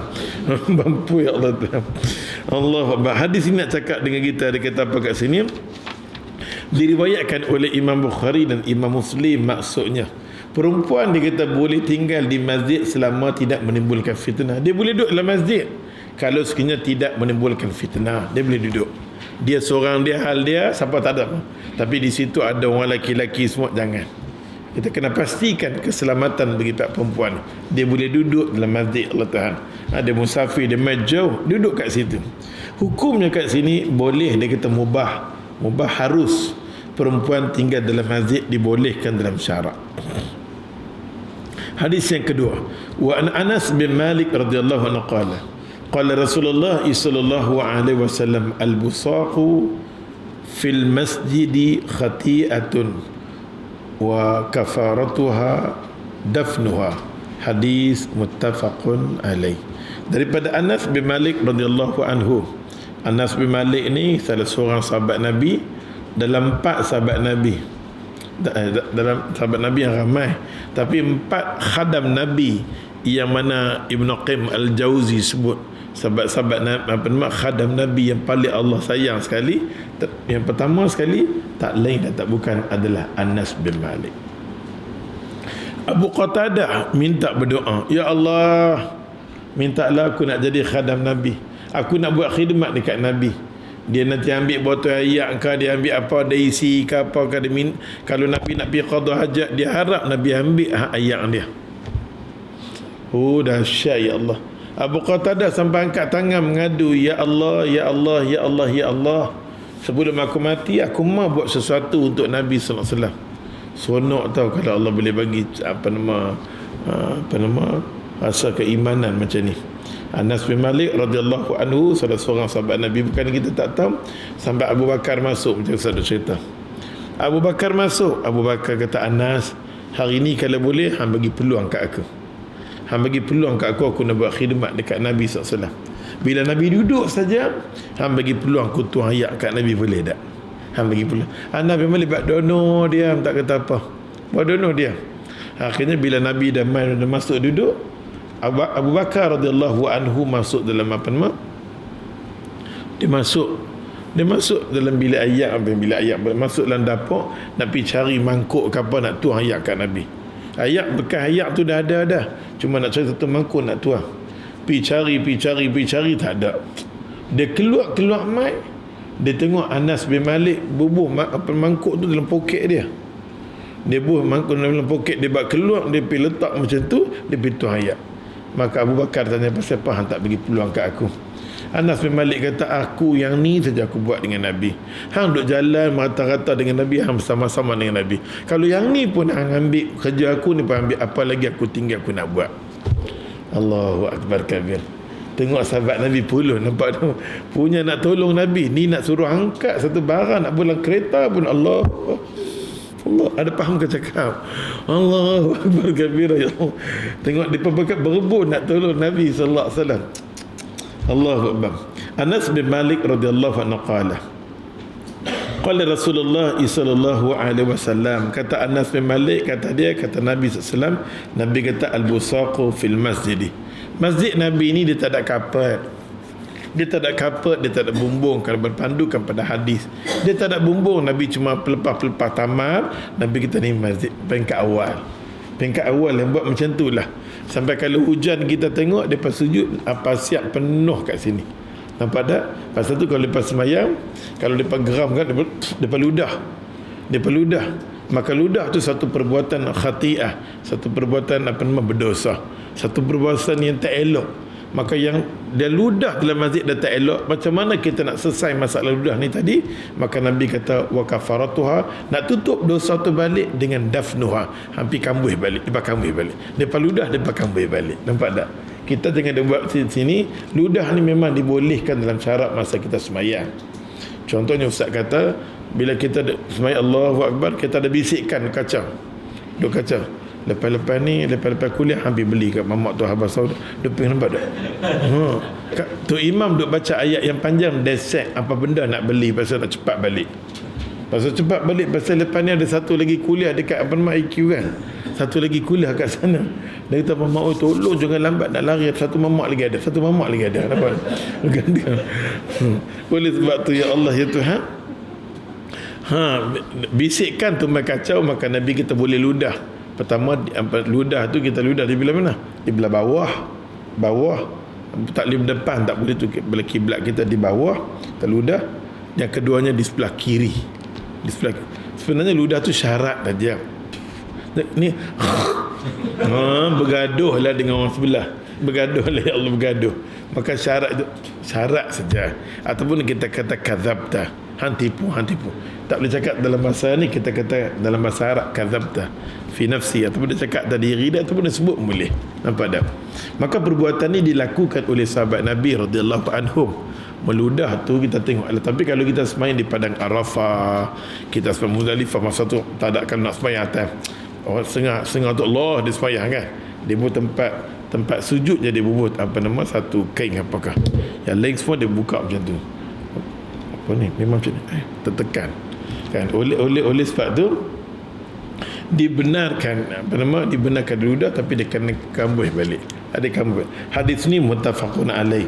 Mampu ya Allah Tuhan. Allah Akbar. Hadis ini nak cakap dengan kita, ada kata apa kat sini? Diriwayatkan oleh Imam Bukhari dan Imam Muslim, maksudnya perempuan dia kata boleh tinggal di masjid selama tidak menimbulkan fitnah. Dia boleh duduk dalam masjid kalau sekiranya tidak menimbulkan fitnah, dia boleh duduk. Dia seorang, dia hal dia, siapa tak ada. Tapi di situ ada orang lelaki-lelaki semua, jangan. Kita kena pastikan keselamatan bagi pihak perempuan. Dia boleh duduk dalam masjid Allah Tuhan. Ada musafir, dia main jauh, duduk kat situ. Hukumnya kat sini boleh, dia kata mubah harus perempuan tinggal dalam masjid, dibolehkan dalam syarak. Hadis yang kedua, wa an Anas bin Malik radhiyallahu anhu qala Rasulullah sallallahu alaihi wasallam al-busaqu fil masjid khati'atun wa kafaratuha dafnuha. Hadis muttafaqun alaih. Daripada Anas bin Malik radhiyallahu anhu. Anas bin Malik ni salah seorang sahabat Nabi dalam 4 sahabat Nabi. Dalam sahabat Nabi yang ramai, tapi 4 khadam Nabi yang mana Ibn Qayyim Al-Jauzi sebut sahabat-sahabat khadam Nabi yang paling Allah sayang sekali. Yang pertama sekali, tak lain dan tak bukan adalah Anas bin Malik. Abu Qatadah minta berdoa, ya Allah, mintalah aku nak jadi khadam Nabi, aku nak buat khidmat dekat Nabi. Dia nanti ambil botol air ke, dia ambil apa, dia isi ke apa ke, dia kalau Nabi nak pergi qada hajat, dia harap Nabi ambil air dia. Oh dahsyat ya Allah. Abu Qatadah sampai angkat tangan mengadu, ya Allah, ya Allah, ya Allah, ya Allah. Sebelum aku mati, aku mau buat sesuatu untuk Nabi sallallahu alaihi wasallam. Seronok tahu kalau Allah boleh bagi apa nama rasa keimanan macam ni. Anas bin Malik radhiyallahu anhu, salah seorang sahabat Nabi, bukan kita tak tahu, sampai Abu Bakar masuk, macam saya cerita. Abu Bakar masuk, Abu Bakar kata, Anas, hari ni kalau boleh hang bagi peluang kat aku. Hang bagi peluang kat aku nak buat khidmat dekat Nabi SAW. Bila Nabi duduk saja, hang bagi peluang aku tuang ayat kat Nabi, boleh tak? Hang bagi peluang. Nabi Malik buat dono dia, tak kata apa. Buat dono dia. Akhirnya bila Nabi dah masuk duduk, Abu Bakar radhiyallahu anhu masuk dalam apa nama? Dia masuk dalam bilik ayat, masuk dalam dapur nak pergi cari mangkuk ke apa nak tuang ayat kat Nabi. Ayat bekas ayat tu dah ada dah. Cuma nak cari satu mangkuk nak tuang. Pergi cari tak ada. Dia keluar mai. Dia tengok Anas bin Malik bubuh mangkuk tu dalam poket dia. Dia bubuh mangkuk dalam poket dia, buat keluar, dia pergi letak macam tu, dia pergi tuang ayat. Maka Abu Bakar tanya, pasal apa hang tak bagi peluang kat aku? Anas bin Malik kata, aku yang ni saja aku buat dengan Nabi. Hang duk jalan rata-rata dengan Nabi, hang bersama-sama dengan Nabi. Kalau yang ni pun hang ambil kerja aku ni pun ambil, apa lagi aku tinggal aku nak buat. Allahu Akbar kabir. Tengok sahabat Nabi puluh, nampak tu, punya nak tolong Nabi, ni nak suruh angkat satu barang, nak pulang kereta pun. Allah, ada faham ke cakap? Allahu Akbar kabir ya Allah. Tengok dia berebut nak tolong Nabi sallallahu alaihi wasallam. Allahu Akbar. Anas bin Malik radhiyallahu anhu qala Rasulullah sallallahu alaihi wasallam, kata Anas bin Malik, kata Nabi sallallahu alaihi wasallam, Nabi kata al-busaqu fil masjid. Masjid Nabi ni dia tak ada kapet. Dia tak ada bumbung. Kalau berpandukan pada hadis, dia tak ada bumbung. Nabi cuma pelepah-pelepah tamar. Nabi kita ni masjid peringkat awal yang buat macam tu lah. Sampai kalau hujan kita tengok depa sujud, apa siap penuh kat sini. Nampak tak? Pasal tu kalau lepas sembahyang, kalau depa geram kan, depa ludah. Maka ludah tu satu perbuatan khati'ah, satu perbuatan berdosa, satu perbuatan yang tak elok. Maka yang dia ludah dalam masjid dah tak elok, macam mana kita nak selesai masalah ludah ni tadi? Maka Nabi kata wa kafaratuha, nak tutup dosa tu balik dengan dafnuha, hampir kambuh balik, depa ludah depa kambuh balik. Nampak tak? Kita jangan buat sini. Ludah ni memang dibolehkan dalam syarat masa kita sembahyang. Contohnya ustaz kata, bila kita sembahyang Allahu Akbar, kita ada bisikkan kaca. Lepas kuliah hampir beli kat mamak tu Habas Saud. Dia pergi, nampak tak? Tu imam duk baca ayat yang panjang, dia set apa benda nak beli pasal nak cepat balik. Pasal lepas ni ada satu lagi kuliah dekat apa nama IQ kan. Satu lagi kuliah kat sana. Dia kata mamak, oh tolong jangan lambat nak lari. Satu mamak lagi ada. Nampak? Boleh sebab tu ya Allah ya Tuhan. Bisikkan tumbai kacau, maka Nabi kita boleh ludah. Pertama, ludah tu kita ludah di belah mana? Di belah bawah. Tak boleh depan, tak boleh tu. Belah kiblat kita di bawah, kita ludah. Yang keduanya di sebelah kiri. Sebenarnya ludah tu syarat saja. Ni bergaduh lah dengan orang sebelah. Ya Allah, bergaduh. Maka syarat saja. Ataupun kita kata kadzabta, hang tipu. Tak boleh cakap dalam bahasa ni, kita kata dalam bahasa Arab kadzabta fi nafsi, ataupun dia cakap tadi diri dia, ataupun dia sebut boleh. Nampak tak? Maka perbuatan ni dilakukan oleh sahabat Nabi radhiyallahu anhum. Meludah tu kita tengok. Tapi kalau kita sembahyang di padang Arafah, kita sembahyang Muzdalifah, masa tu tak ada kan nak sembahyang atas. Oh, setengah tu Allah dia sembahyang kan. Dia buat tempat sujud je, dia buat satu kain apakah. Yang lain semua dia buka macam tu. Apa ni? Memang macam ni. Tertekan. Kan oleh sebab tu dibenarkan ludah, tapi dia kena kambuh balik. Ada kambuh. Hadis ni muttafaqun alaih.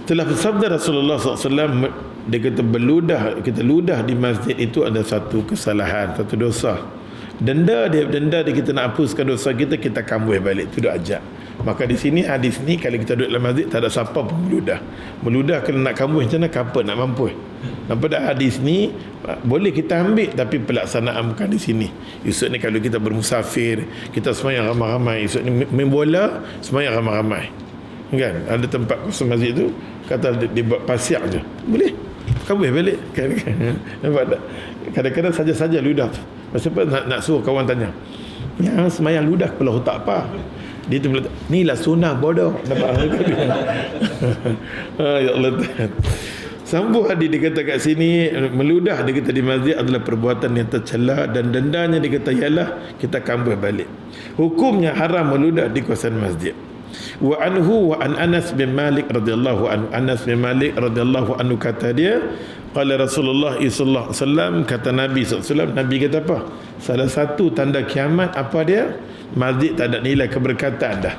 Telah bersabda Rasulullah SAW, dia kata kita ludah di masjid itu ada satu kesalahan, satu dosa. Denda dia kita nak hapuskan dosa kita kambuh balik. Itu dah ajak. Maka di sini hadis ni kalau kita duduk dalam masjid tak ada siapa pun meludah. Meludah kalau nak kambuh macam mana, kapan nak mampu. Nampak tak hadis ni boleh kita ambil, tapi pelaksanaan bukan di sini. Esok ni kalau kita bermusafir, kita semayang ramai-ramai, esok ni main bola, semayang ramai-ramai. Kan? Ada tempat kosong masjid tu, kata dibuat pasir je. Boleh. Kambuh balik. Kan? Nampak tak? Kadang-kadang saja-saja ludah. Pasal apa nak suruh kawan tanya. Yang semayang ludah kepala otak apa? Dia tu bilang, ni lah sunnah bodoh. Nampak? Ya Allah. Sambung hadis dia kata kat sini, meludah dia kata di masjid adalah perbuatan yang tercela, dan dendanya dia kata ialah kita kambuh balik. Hukumnya haram meludah di kawasan masjid. Wa anhu wa an Anas bin Malik radhiyallahu anhu. Anas bin Malik radhiyallahu anhu kata dia, qala Rasulullah sallallahu alaihi wasallam, kata Nabi sallallahu alaihi wasallam, Nabi kata apa? Salah satu tanda kiamat apa dia? Masjid tak ada nilai keberkatan dah.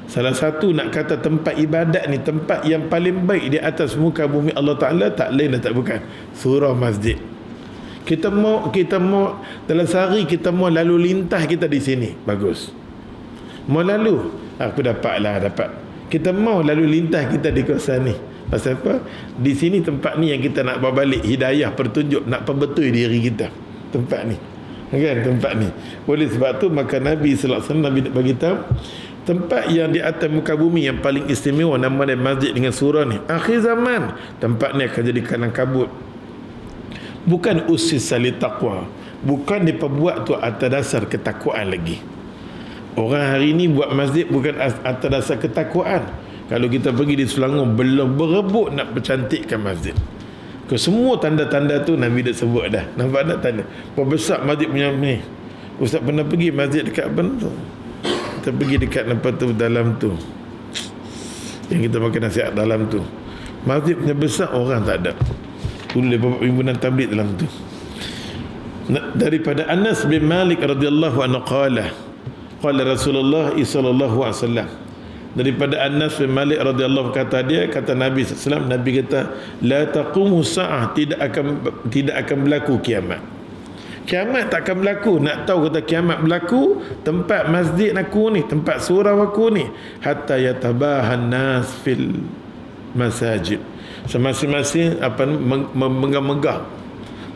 Salah satu nak kata tempat ibadat ni, tempat yang paling baik di atas muka bumi Allah Ta'ala, tak lain dan tak bukan surau masjid. Kita mau dalam sehari kita mau lalu lintas kita di sini, bagus. Mau lalu, aku dapat. Kita mau lalu lintas kita di kawasan ni. Pasal apa? Di sini tempat ni yang kita nak bawa balik hidayah, petunjuk, nak perbetul diri kita. Tempat ni. Kan tempat ni. Oleh sebab tu maka Nabi sallallahu alaihi wasallam Nabi bagi tahu tempat yang di atas muka bumi yang paling istimewa nama dia masjid dengan surau ni. Akhir zaman tempat ni akan jadi kalang kabut. Bukan usis li taqwa. Bukan diperbuat tu atas dasar ketakwaan lagi. Orang hari ni buat masjid bukan atas dasar ketakwaan. Kalau kita pergi di Selangor belum berebut nak bercantikkan masjid. Ke semua tanda-tanda tu Nabi dah sebut dah. Nampak tak tanda? Besar masjid punya ni. Ustaz pernah pergi masjid dekat apa tu? Kita pergi dekat apa tu dalam tu. Yang kita makan nasihat dalam tu. Masjid punya besar orang tak ada. Dulu dia bawa pimpinan tabligh dalam tu. Daripada Anas bin Malik radhiyallahu anhu qala Rasulullah sallallahu alaihi wasallam. Daripada Anas bin Malik radhiyallahu kata Nabi sallallahu alaihi wasallam, Nabi kata la taqumu sa'ah, tidak akan berlaku kiamat. Kiamat tak akan berlaku. Nak tahu kata kiamat berlaku, tempat masjid aku ni, tempat surau aku ni, hatta yatabahan nas fil masajid. Semasing-masing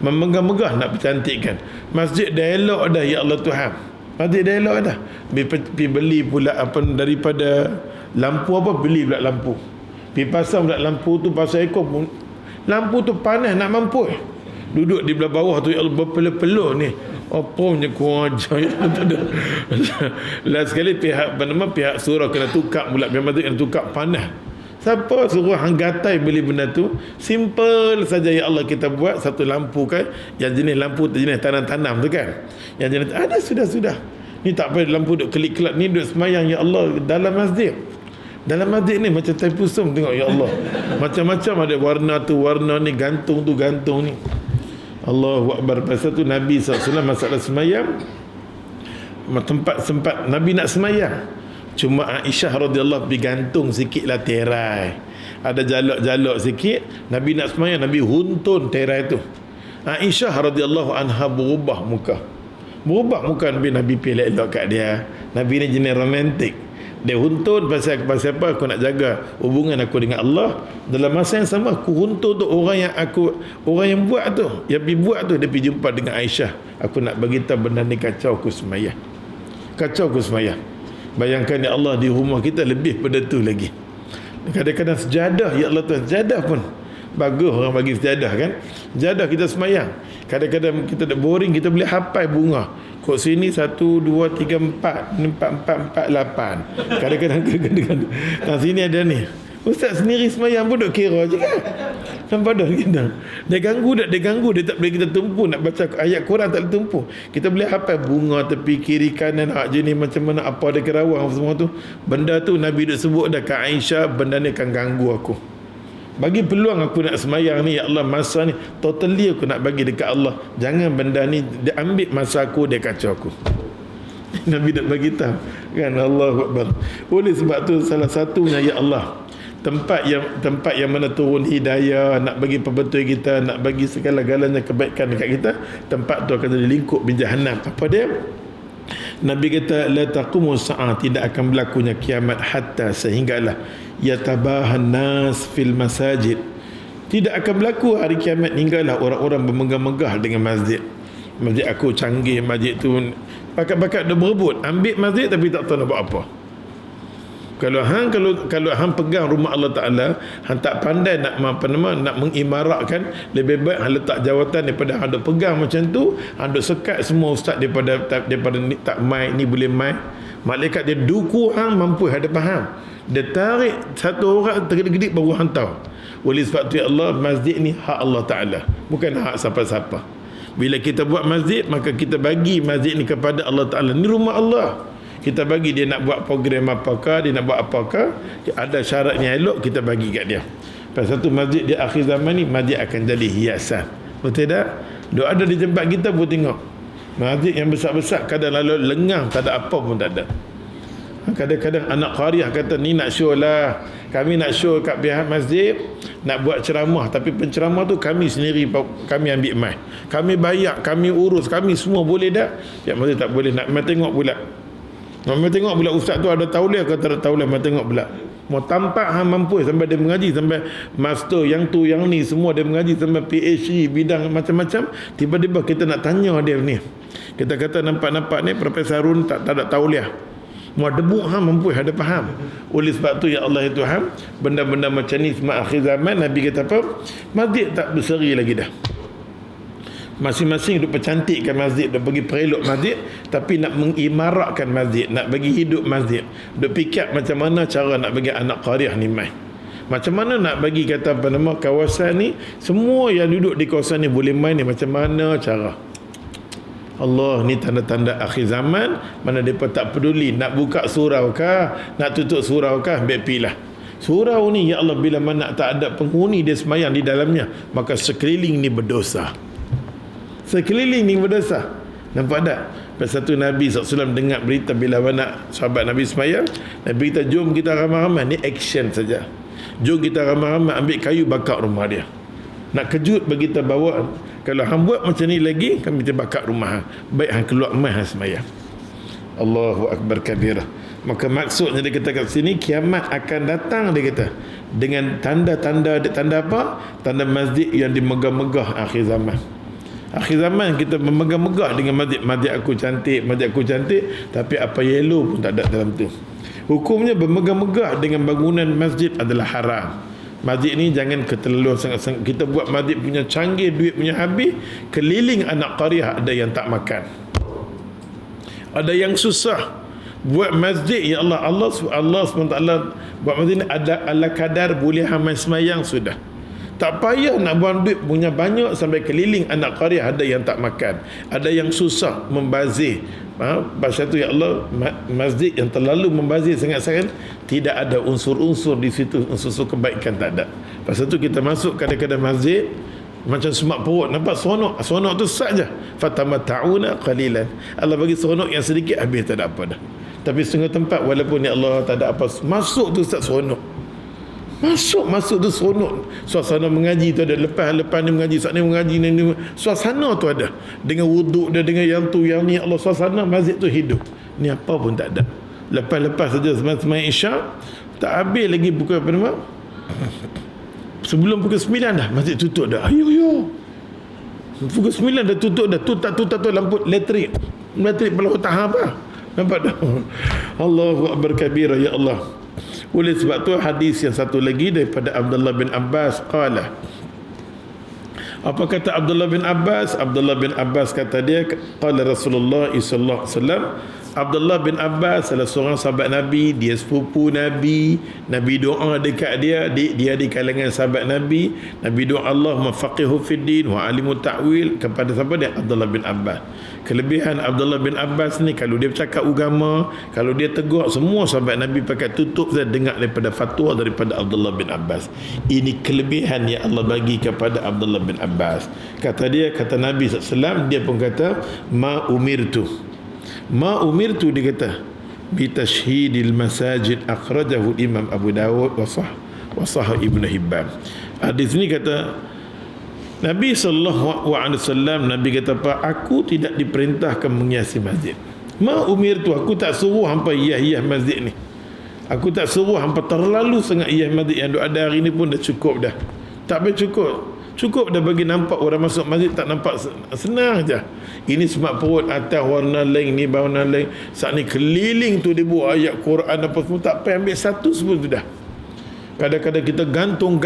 memegah nak bercantikkan. Masjid dah elok dah, ya Allah Tuhan. Masjid dah elok dah. Pergi beli pula daripada lampu beli pula lampu. Pergi pasang pula lampu tu, pasang ekor pun. Lampu tu panas nak mampu. Duduk di belah bawah tu, ya Allah, berpeluh-peluh ni. Apa punya kurang ajar. Last sekali pihak surau kena tukar pula. Pihak masjid kena tukar, panas. Siapa suruh hang gatai beli benda tu? Simple saja, ya Allah, kita buat satu lampu kan, yang jenis lampu jenis tanam-tanam tu kan. Yang jenis ada sudah. Ni tak payah lampu duk kelip-kelip, ni duk semayang, ya Allah, dalam masjid. Dalam masjid ni macam tai pusum tengok, ya Allah. Macam-macam ada warna tu, warna ni, gantung tu, gantung ni. Allahu Akbar. Pasal tu Nabi SAW masalah semayang, tempat sempat Nabi nak semayang, cuma Aisyah radhiyallahu pergi gantung sikitlah terai. Ada jalok-jalok sikit. Nabi nak semayang, Nabi huntun terai tu. Aisyah radhiyallahu anha berubah muka. Nabi pilih elok kat dia. Nabi ni jenis romantik. Dia huntun pasal apa? Aku nak jaga hubungan aku dengan Allah. Dalam masa yang sama aku huntun tu orang yang buat tu, yang pergi buat tu, dia pergi jumpa dengan Aisyah. Aku nak bagi tahu benda ni kacau aku semayang. Bayangkan, ya Allah, di rumah kita lebih pada tu lagi. Kadang-kadang sejadah, ya Allah Tuhan, sejadah pun bagus orang bagi sejadah kan. Sejadah kita semayang. Kadang-kadang kita dah boring, kita boleh hafal bunga. Kok sini 1, 2, 3, 4, 4, 8. Kadang-kadang sini ada ni. Ustaz sendiri semayang pun duk kira je kan. Nampak dah kita. Dia ganggu, dia tak boleh kita tumpu nak baca ayat Quran, tak boleh tumpu. Kita boleh hafal bunga tepi kiri kanan hak jenis macam mana, apa ada kerawang semua tu. Benda tu Nabi duk sebut dah kat Aisyah, benda ni akan ganggu aku. Bagi peluang aku nak semayang ni, ya Allah, masa ni totally aku nak bagi dekat Allah. Jangan benda ni dia ambil masa aku, dia kacau aku. Nabi nak bagi tahu kan. Allahu Akbar. Oleh sebab tu salah satunya, ya Allah, tempat yang mana turun hidayah, nak bagi perbetul kita, nak bagi segala-galanya kebaikan dekat kita, tempat tu akan jadi lingkup bin Jahannam. Apa dia? Nabi kata la taqumu sa'ah, tidak akan berlakunya kiamat hatta sehinggalah yatabahan nas fil masajid, tidak akan berlaku hari kiamat hinggalah orang-orang bermegah-megah dengan masjid. Masjid aku canggih, masjid tu pakat-pakat dah berebut ambil masjid tapi tak tahu nak buat apa. Kalau hang pegang rumah Allah Taala, hang tak pandai nak nak mengimaratkan, lebih baik hang letak jawatan daripada hang duk pegang macam tu, hang duk sekat semua ustaz daripada ni tak mai, ni boleh mai. Malaikat dia duku hang mampu hadap hang. Dia tarik satu orang tergedik baru hang tahu. Oleh sebab tu ya Allah, masjid ni hak Allah Taala, bukan hak siapa-siapa. Bila kita buat masjid, maka kita bagi masjid ni kepada Allah Taala. Ni rumah Allah. Kita bagi dia nak buat program apakah, dia nak buat apakah, ada syaratnya elok, kita bagi kat dia. Pasal satu masjid di akhir zaman ni, masjid akan jadi hiasan. Betul tak? Duk ada di tempat kita pun tengok. Masjid yang besar-besar kadang lalu lengang, tak ada apa pun tak ada. Kadang-kadang anak qaryah kata ni nak show lah, kami nak show kat pihak masjid, nak buat ceramah, tapi penceramah tu kami sendiri, kami ambil mic, kami bayar, kami urus, kami semua boleh tak? Ya masjid tak boleh, nak mai tengok pula. Nak tengok pula ustaz tu ada tauliah ke tak ada tauliah, mai tengok pula. Mau tampak hang mampu sampai dia mengaji, sampai master yang tu yang ni semua dia mengaji, sampai PhD bidang macam-macam, tiba-tiba kita nak tanya dia ni. Kita kata nampak-nampak ni Profesor Harun tak ada tauliah. Mau debu hang mampu ada faham. Oleh sebab tu ya Allah ya Tuhan, benda-benda macam ni semua akhir zaman Nabi kata apa? Masjid tak berseri lagi dah. Masing-masing duk percantikkan masjid, duk bagi perelok masjid, tapi nak mengimaratkan masjid, nak bagi hidup masjid, duk fikir macam mana cara nak bagi anak qaryah ni mai, macam mana nak bagi kata apa nama kawasan ni, semua yang duduk di kawasan ni boleh main ni, macam mana cara. Allah, ni tanda-tanda akhir zaman. Mana mereka tak peduli nak buka surau kah, nak tutup surau kah, ambil pilah surau ni ya Allah, bila mana tak ada penghuni dia semayang di dalamnya, maka sekeliling ni berdosa. Sekeliling ni berdosa. Nampak tak? Pasal tu Nabi SAW dengar berita bila mana sahabat Nabi semayang, Nabi kata jom kita ramai-ramai, ni action saja, jom kita ramai-ramai ambil kayu bakar rumah dia. Nak kejut bagi kita bawa, kalau hang buat macam ni lagi, kami kita bakar rumah hang. Baik hang keluar mai hang semayang. Allahu Akbar kabira. Maka maksudnya dia kata kat sini, kiamat akan datang, dia kata, dengan tanda-tanda apa? Tanda masjid yang dimegah-megah akhir zaman. Akhir zaman kita memegah-megah dengan masjid. Masjid aku cantik, masjid aku cantik, tapi apa yellow pun tak ada dalam tu. Hukumnya bermegah-megah dengan bangunan masjid adalah haram. Masjid ni jangan keterlaluan sangat-sangat. Kita buat masjid punya canggih, duit punya habis, keliling anak qaryah ada yang tak makan, ada yang susah. Buat masjid ya Allah, Allah SWT buat masjid ni ada ala kadar, boleh hamai semayang sudah. Tak payah nak buang duit punya banyak sampai keliling anak qaryah ada yang tak makan, ada yang susah membazir. Pasal tu ya Allah, masjid yang terlalu membazir sangat-sangat, tidak ada unsur-unsur di situ, unsur-unsur kebaikan tak ada. Pasal tu kita masuk kadang-kadang masjid macam semak perut, nampak seronok tu saja. Fatamatta'una qalilan, Allah bagi seronok yang sedikit, habis tak ada apa dah. Tapi setengah tempat walaupun ya Allah tak ada apa, masuk tu tak seronok. Masuk tu seronok. Suasana mengaji tu ada, lepas ni mengaji, saat ni mengaji ni, suasana tu ada, dengan wuduk dia, dengan yang tu yang ni, Allah, suasana masjid tu hidup. Ni apa pun tak ada. Lepas saja sembahyang Isyak, tak habis lagi pukul apa nama, sebelum pukul 9 dah masjid tutup dah. Ayo pukul 9 dah tutup dah. Tutup lampu elektrik kalau tak apa. Nampak dah. Allahu Akbar kabira ya Allah. Oleh sebab tu hadis yang satu lagi daripada Abdullah bin Abbas qala. Apa kata Abdullah bin Abbas? Abdullah bin Abbas kata dia, qala Rasulullah sallallahu alaihi wasallam, Abdullah bin Abbas salah seorang sahabat Nabi, dia sepupu Nabi. Nabi doa dekat dia di kalangan sahabat Nabi. Nabi doa Allah mafaqihu fid din wa alimu ta'wil kepada siapa dia? Abdullah bin Abbas. Kelebihan Abdullah bin Abbas ni, kalau dia bercakap agama, kalau dia tegur, semua sahabat Nabi pakai tutup dan dengar daripada fatwa daripada Abdullah bin Abbas. Ini kelebihan yang Allah bagi kepada Abdullah bin Abbas. Kata Nabi SAW, dia pun kata ma umirtu, dia kata bi tashhidil masajid, akhrajahu Imam Abu Dawud wa sahih Ibnu Hibban. Hadis ni kata Nabi sallallahu alaihi wasallam, Nabi kata apa? Aku tidak diperintahkan menghiasi masjid. Ma umirtu, aku tak suruh hampa iyah masjid ni. Aku tak suruh hampa terlalu sangat iyah masjid. Yang ada hari ni pun dah cukup dah. Tak boleh cukup dah bagi nampak orang masuk masjid, tak nampak senang je. Ini semak perut atas warna lain ni, warna lain. Saat ni keliling tu dia buat ayat Quran apa semua, tak payah ambil satu semua tu dah. Kadang-kadang kita gantung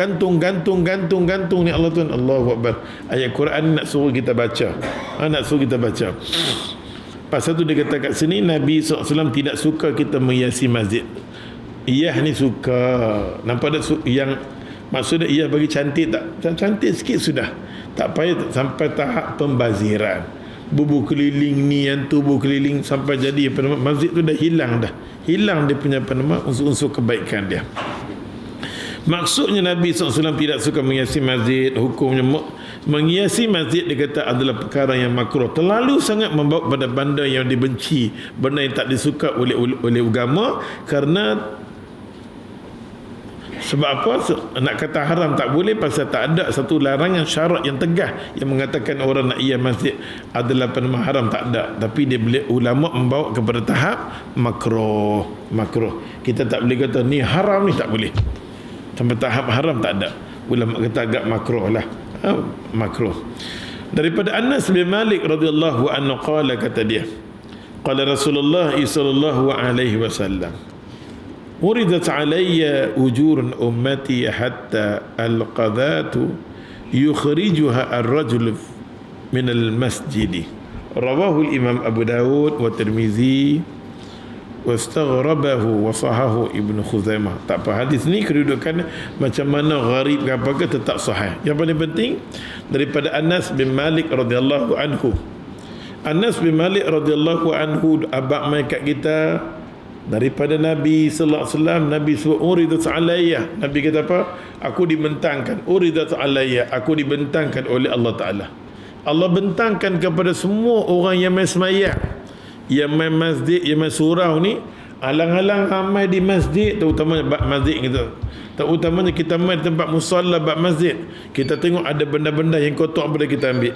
ni Allah Tuhan, Allahu Akbar. Ayat Quran ni nak suruh kita baca. Nak suruh kita baca. Pasal tu dia kata kat sini, Nabi SAW tidak suka kita menghiasi masjid. Iyah ni suka. Nampak tak yang maksudnya iyah bagi cantik tak? Cantik sikit sudah. Tak payah sampai tahap pembaziran. Bubuh keliling ni, yang tu bubuh keliling sampai jadi apa nama, masjid tu dah hilang dah. Hilang dia punya apa nama, unsur-unsur kebaikan dia. Maksudnya Nabi SAW tidak suka menghiasi masjid. Hukumnya menghiasi masjid dia kata adalah perkara yang makruh. Terlalu sangat membawa pada benda yang dibenci, benda yang tak disuka oleh agama. Kerana sebab apa? Nak kata haram tak boleh pasal tak ada satu larangan syarat yang tegas yang mengatakan orang nak hias masjid adalah nama haram, tak ada. Tapi dia boleh, ulama membawa kepada tahap makruh. Kita tak boleh kata ni haram, ni tak boleh. Sampai tahap haram tak ada. Ulama kata agak makruh lah. Makruh. Daripada Anas bin Malik radhiyallahu anhu qala, kata dia, qala Rasulullah sallallahu alaihi wasallam, uridat alayya ujurun ummati hatta al-qadatu yukhrijuha ar-rajul min al-masjid. Rawahu al-Imam Abu Dawud wa Tirmizi wastaghrabahu wa sahahu Ibnu Khuzaimah. Tak apa, hadis ni kedudukan macam mana gharib ke apa ke tetap sahih. Yang paling penting daripada Anas bin Malik radhiyallahu anhu. Anas bin Malik radhiyallahu anhu abang mai kat kita daripada Nabi sallallahu alaihi wasallam. Nabi suruh uridat alayya. Nabi kata apa? Aku dibentangkan, uridat alayya, aku dibentangkan oleh Allah Taala. Allah bentangkan kepada semua orang yang mai sembahyang, yang main masjid, yang main surau ni, alang-alang ramai di masjid, terutamanya bab masjid kita. Terutamanya kita main di tempat musalla bab masjid, kita tengok ada benda-benda yang kotor, boleh kita ambil,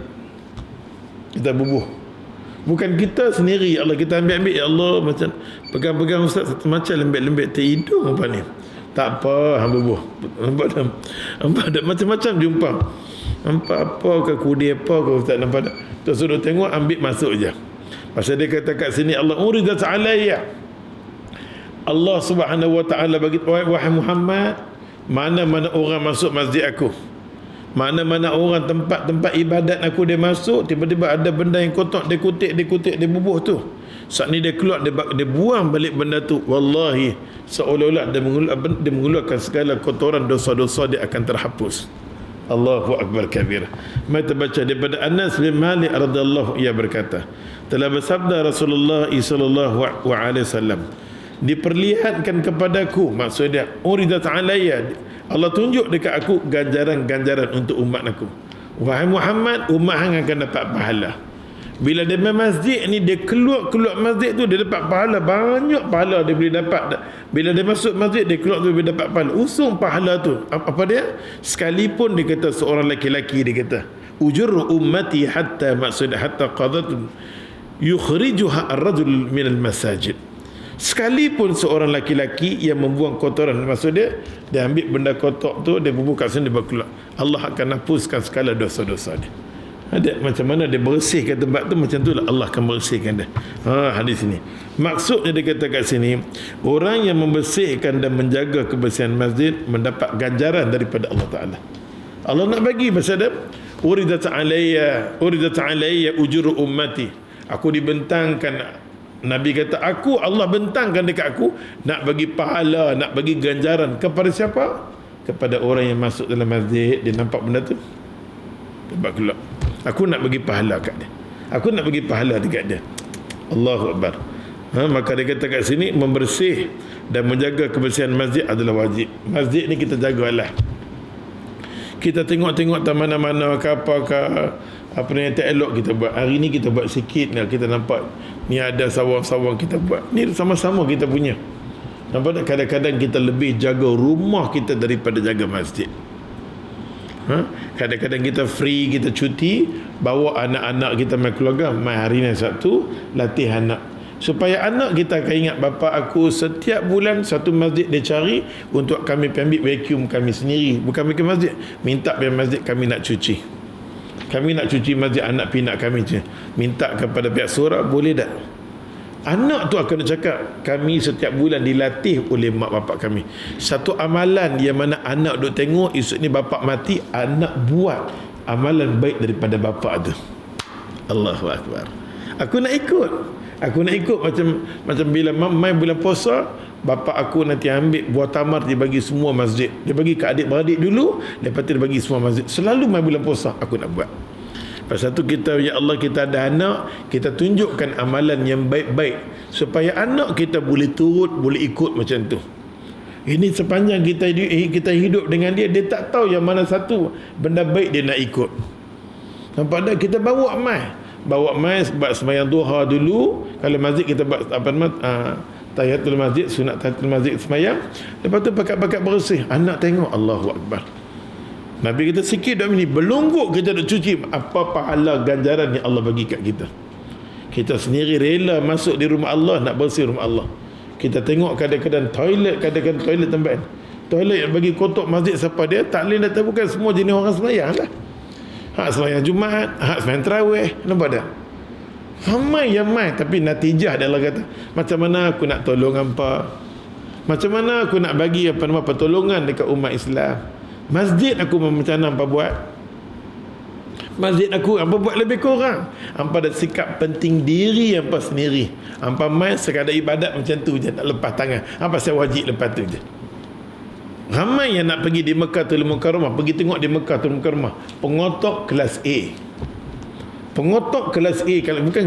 kita bubuh. Bukan kita sendiri, Allah kita ambil, ya Allah, macam pegang-pegang ustaz satu macam lembek-lembek terhidung apa ni. Tak apa, hang bubuh. Nampak ada macam-macam jumpa. Nampak apa ke kudi apa ke ustaz, nampak tak? Tu suruh tengok, ambil masuk je. Pasal dia kata kat sini Allah uridat alayya. Allah Subhanahu wa taala bagi wahai Muhammad, mana-mana orang masuk masjid aku, mana-mana orang tempat-tempat ibadat aku dia masuk, tiba-tiba ada benda yang kotor, dia kutip, dia bubuh tu. Saat ni dia keluar, dia buang balik benda tu. Wallahi seolah-olah dia mengeluarkan segala kotoran dosa-dosa, dia akan terhapus. Allahu Akbar kabir. Mari baca daripada Anas bin Malik radhiyallahu, ia berkata, telah bersabda Rasulullah sallallahu alaihi wasallam, diperlihatkan kepadaku, maksudnya uridat alayya, Allah tunjuk dekat aku ganjaran-ganjaran untuk umat aku. Wahai Muhammad, umat hang akan dapat pahala. Bila dia main masjid ni, dia keluar masjid tu, dia dapat pahala, banyak pahala dia boleh dapat. Bila dia masuk masjid, dia keluar tu, dia dapat pahala. Usung pahala tu, apa dia? Sekalipun dia kata seorang lelaki, dia kata ujur ummati hatta, maksud hatta qadatun yukhrijuha ar-rajul min al-masajid. Sekalipun seorang laki-laki yang membuang kotoran, maksud dia ambil benda kotor tu, dia bubuh kat sini, dia berkeluar, Allah akan hapuskan segala dosa-dosa dia. Ada macam mana dia bersihkan tempat tu, macam tu lah Allah akan bersihkan dia. Hadis ini maksudnya dia kata kat sini, orang yang membersihkan dan menjaga kebersihan masjid mendapat ganjaran daripada Allah Taala. Allah nak bagi pasal dia uridat alayya ujur ummati. Aku dibentangkan, Nabi kata aku, Allah bentangkan dekat aku nak bagi pahala, nak bagi ganjaran kepada siapa? Kepada orang yang masuk dalam masjid, dia nampak benda tu, dia keluar. Aku nak bagi pahala kat dia. Aku nak bagi pahala dekat dia. Allahu Akbar. Maka dia kata kat sini, membersih dan menjaga kebersihan masjid adalah wajib. Masjid ni kita jagalah. Kita tengok-tengok tak mana-mana ke apa ke, apa yang tak elok kita buat. Hari ni kita buat sikit, kita nampak ni ada sawang-sawang, kita buat. Ni sama-sama kita punya. Nampak tak? Kadang-kadang kita lebih jaga rumah kita daripada jaga masjid. Kadang-kadang kita free, kita cuti, bawa anak-anak kita main keluarga, main hari ni Sabtu, latih anak. Supaya anak kita akan ingat, bapa aku setiap bulan satu masjid dia cari untuk kami ambil vacuum kami sendiri. Bukan pergi masjid, minta pergi masjid, kami nak cuci. Kami nak cuci masjid anak pinak kami je. Minta kepada pihak surau, boleh tak? Anak tu akan cakap, kami setiap bulan dilatih oleh mak bapak kami. Satu amalan yang mana anak duk tengok, esok ni bapak mati, anak buat amalan baik daripada bapak tu. Allahu Akbar. Aku nak ikut. Aku nak ikut macam bila mai bulan puasa, bapa aku nanti ambil buah tamar, dia bagi semua masjid. Dia bagi ke adik-beradik dulu, lepas tu dia bagi semua masjid. Selalu mai bulan puasa aku nak buat. Pasal tu kita, ya Allah, kita ada anak, kita tunjukkan amalan yang baik-baik supaya anak kita boleh turut, boleh ikut macam tu. Ini sepanjang kita hidup dengan dia, dia tak tahu yang mana satu benda baik dia nak ikut. Nampak tak? Kita bawa mai sebab sembahyang duha dulu. Kalau masjid kita buat tahiyatul masjid, sunat tahiyatul masjid sembahyang. Lepas tu pakat-pakat bersih, anak tengok, Allahu Akbar. Nabi kita sikit dah ni belungguk kita nak cuci, apa pahala ganjaran yang Allah bagi kat kita. Kita sendiri rela masuk di rumah Allah, nak bersih rumah Allah. Kita tengok kadang-kadang toilet tempat toilet yang bagi kotak masjid, siapa dia? Tak boleh datang, bukan semua jenis orang sembahyang lah. Hak sembahyang Jumaat, hak sembahyang tarawih, nampak tak? Ramai yang mai, tapi natijah adalah kata, macam mana aku nak tolong hampa? Macam mana aku nak bagi pertolongan dekat umat Islam? Masjid aku macam mana hampa buat? Masjid aku hampa buat lebih kurang. Hampa ada sikap penting diri hampa sendiri. Hampa mai sekadar ibadat macam tu je, tak lepas tangan. Hampa saya wajib lepas tu je. Ramai yang nak pergi di Mekah Tul Mukarramah, pergi tengok di Mekah Tul Mukarramah, pengotok kelas A. Pengotok kelas A, kalau bukan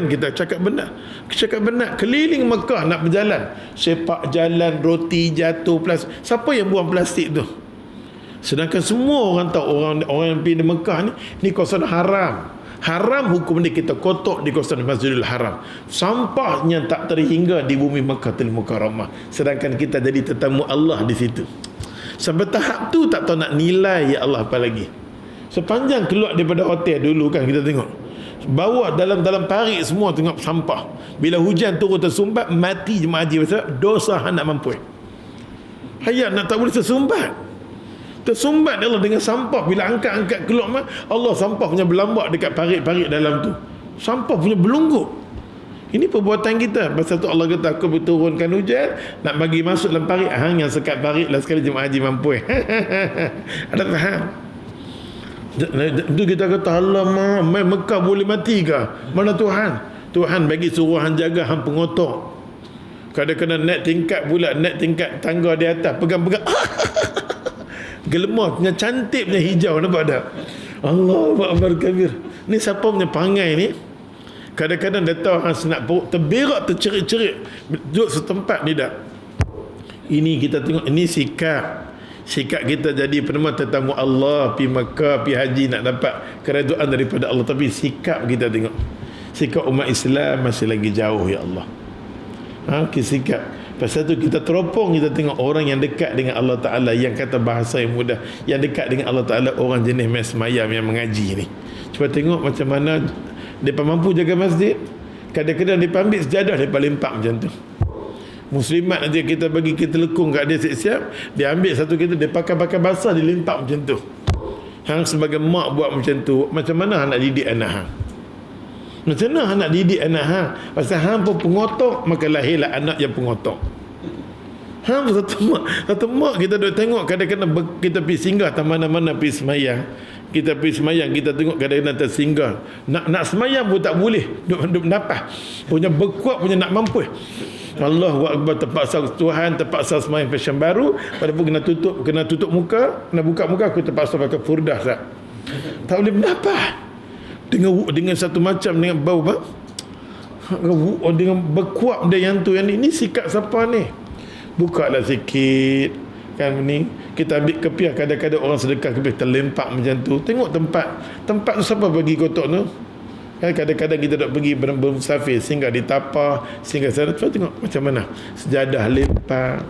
kita cakap benar. Cakap benar, keliling Mekah nak berjalan, sepak jalan, roti jatuh, plastik. Siapa yang buang plastik tu? Sedangkan semua orang tahu, orang yang pergi di Mekah ni kawasan haram. Haram hukum dia kita kotak di kawasan Masjidil Haram. Sampahnya tak terhingga di bumi Makkahul Mukarramah. Sedangkan kita jadi tetamu Allah di situ. Sampai tahap tu tak tahu nak nilai, ya Allah, apa lagi. Sepanjang keluar daripada hotel dulu kan kita tengok. Bawah dalam parit semua tengok sampah. Bila hujan turun tersumbat, mati jemaah haji sebab dosa hendak mampu. Hayat nak tak boleh tersumbat Allah dengan sampah. Bila angkat keluar, Allah sampah punya berlambak dekat parit-parit dalam tu. Sampah punya belungguk. Ini perbuatan kita. Pasal tu Allah kata, aku berturunkan hujan nak bagi masuk dalam parit. Hang yang sekat parit lah sekali jemaah haji mampu. Ada faham? Itu kita kata, alamak, main Mekah boleh mati ke? Mana Tuhan? Tuhan bagi suruhan jaga hang pengotok. Kadang-kadang naik tingkat tangga di atas, pegang-pegang. Gelemah punya, cantik punya hijau, nampak tak? Allahu Akbar kabir. Ni siapa punya pangai ni? Kadang-kadang dia tahu hang senap perut, terberak, tercerit-cerit, duduk setempat ni dah. Ini kita tengok, ini sikap kita jadi penemuan tetamu Allah, pi Mekah, pi haji nak dapat keredaan daripada Allah. Tapi sikap kita tengok, sikap umat Islam masih lagi jauh, ya Allah. Sikap. Pasal tu kita teropong, kita tengok orang yang dekat dengan Allah Ta'ala, yang kata bahasa yang mudah, yang dekat dengan Allah Ta'ala, orang jenis mes mayam yang mengaji ni. Cuba tengok macam mana mereka mampu jaga masjid. Kadang-kadang mereka ambil sejadah, mereka lempak macam tu. Muslimat nanti kita bagi, kita lekung kat dia siap-siap, dia ambil satu kita, dia pakai basah, dia lempak macam tu. Hang sebagai mak buat macam tu, macam mana hang nak didik anak hang? Macam mana hang nak didik anak hang? Pasal hang pun pengotok, maka lahirlah anak yang pengotok. Hang satu mak kita duk tengok, kadang-kadang kita pergi singgah tak mana-mana pergi semayang. Kita pergi semayang, kita tengok kadang-kadang tersinggah. Nak semayang pun tak boleh, duk napas. Punya berkuat, punya nak mampu. Allahu Akbar, terpaksa Tuhan, terpaksa semayang fashion baru, walaupun kena tutup muka, kena buka muka, aku terpaksa pakai furdah tak. Tak boleh bernapas. Dengan satu macam, dengan bau dengan berkuat dia yang tu, yang ni sikap siapa ni? Bukalah sikit kan ni, kita ambil kepiah, kadang-kadang orang sedekah kepiah terlempak macam tu. Tengok tempat tu siapa bagi kotak tu kan? Kadang-kadang kita nak pergi bermusafir, singgah di tapah, singgah sana, cuba tengok macam mana sejadah lempak,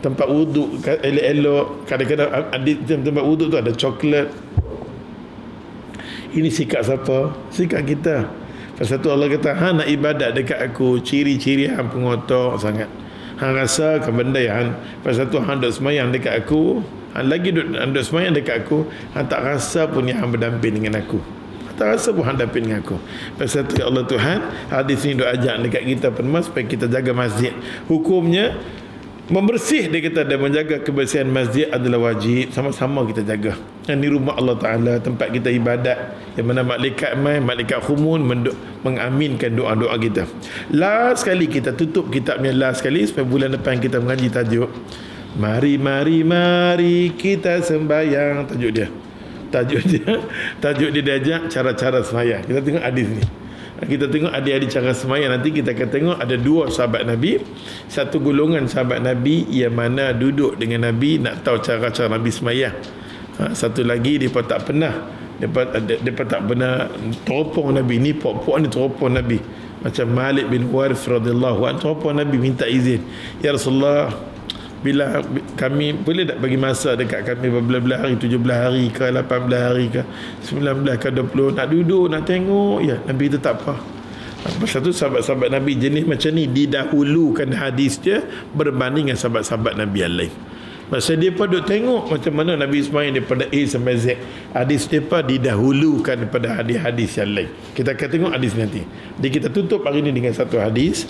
tempat wuduk elok-elok, kadang-kadang di tempat wuduk tu ada coklat. Ini sikap siapa? Sikap kita. Pasal tu Allah kata, hang nak ibadat dekat aku, ciri-ciri hang pengotok sangat. Hang rasa ke benda yang pasal tu hang duk semayang dekat aku, hang lagi duk semayang dekat aku, hang tak rasa pun yang hang berdamping dengan aku. Tak rasa pun hang damping dengan aku. Pasal tu Allah Tuhan, hadis ni duk ajak dekat kita penmas supaya kita jaga masjid. Hukumnya membersih, dia kata, dan menjaga kebersihan masjid adalah wajib. Sama-sama kita jaga. Dan ni rumah Allah Ta'ala, tempat kita ibadat, yang mana malaikat malaikat khumun mengaminkan doa-doa kita. Last sekali kita tutup kitabnya, last sekali, supaya bulan depan kita mengaji tajuk Mari, mari, mari kita sembahyang. Tajuk dia diajak cara-cara sembahyang. Kita tengok hadis ni. Kita tengok adik-adik cara sembahyang. Nanti kita akan tengok ada dua sahabat Nabi. Satu golongan sahabat Nabi yang mana duduk dengan Nabi, nak tahu cara-cara Nabi sembahyang. Satu lagi dia tak pernah teropong Nabi. Ni pok-pok ni teropong Nabi. Macam Malik bin Warith radhiyallahu anhu, teropong Nabi, minta izin, ya Rasulullah, bila kami boleh tak bagi masa dekat kami beberapa hari, 17 hari ke 18 hari ke 19 ke 20, nak duduk, nak tengok. Ya, Nabi itu tak apa. Pasal tu sahabat-sahabat Nabi jenis macam ni didahulukan hadis dia berbanding dengan sahabat-sahabat Nabi yang lain. Pasal dia pun duk tengok macam mana Nabi Ismail daripada A sampai Z. Hadis dia pun didahulukan daripada hadis-hadis yang lain. Kita akan tengok hadis nanti. Jadi kita tutup hari ini dengan satu hadis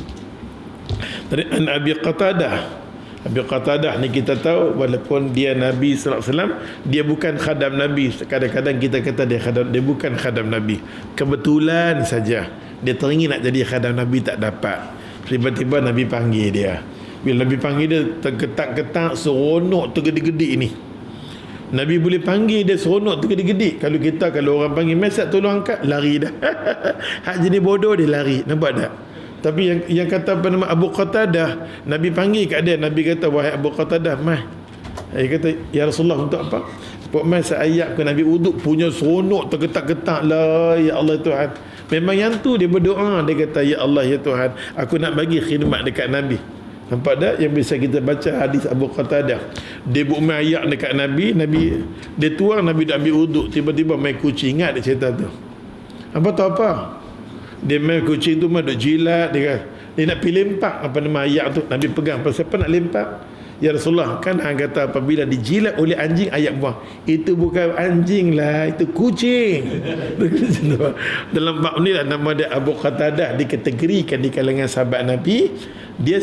dari Abi Qatadah. Abi Qatadah ni kita tahu, walaupun dia Nabi sallallahu alaihi wasallam, dia bukan khadam Nabi. Kadang-kadang kita kata dia bukan khadam Nabi. Kebetulan saja dia teringin nak jadi khadam Nabi, tak dapat. Tiba-tiba Nabi panggil dia. Bila Nabi panggil dia, terketak-ketak, seronok, tergedi-gedi ni. Nabi boleh panggil dia seronok, tergedi-gedi. Kalau orang panggil mesej tolong angkat, lari dah. Hak jenis bodoh dia lari. Nampak tak? Tapi yang kata apa nama Abu Qatadah, Nabi panggil kat dia, Nabi kata, wahai Abu Qatadah, mai. Dia kata, ya Rasulullah, untuk apa? Pok mai seayat ke Nabi uduk punya seronok, tergetak-getak lah, ya Allah Tuhan. Memang yang tu dia berdoa, dia kata, ya Allah ya Tuhan, aku nak bagi khidmat dekat Nabi. Nampak tak yang bisa kita baca hadis Abu Qatadah. Dia buat mai ayat dekat Nabi, dia tuang, Nabi dah ambil uduk, tiba-tiba mai kucing. Ingat dia cerita tu. Apa tahu apa? Dia main kucing tu mah duk jilat, dia nak pergi lempak apa nama ayat tu. Nabi pegang, pasal apa nak lempak? Ya Rasulullah, kan hang kata apabila dijilat oleh anjing, ayat buang. Itu bukan anjing lah, itu kucing. Dalam bab ni lah nama dia Abu Qatadah, dikategorikan di kalangan sahabat Nabi. Dia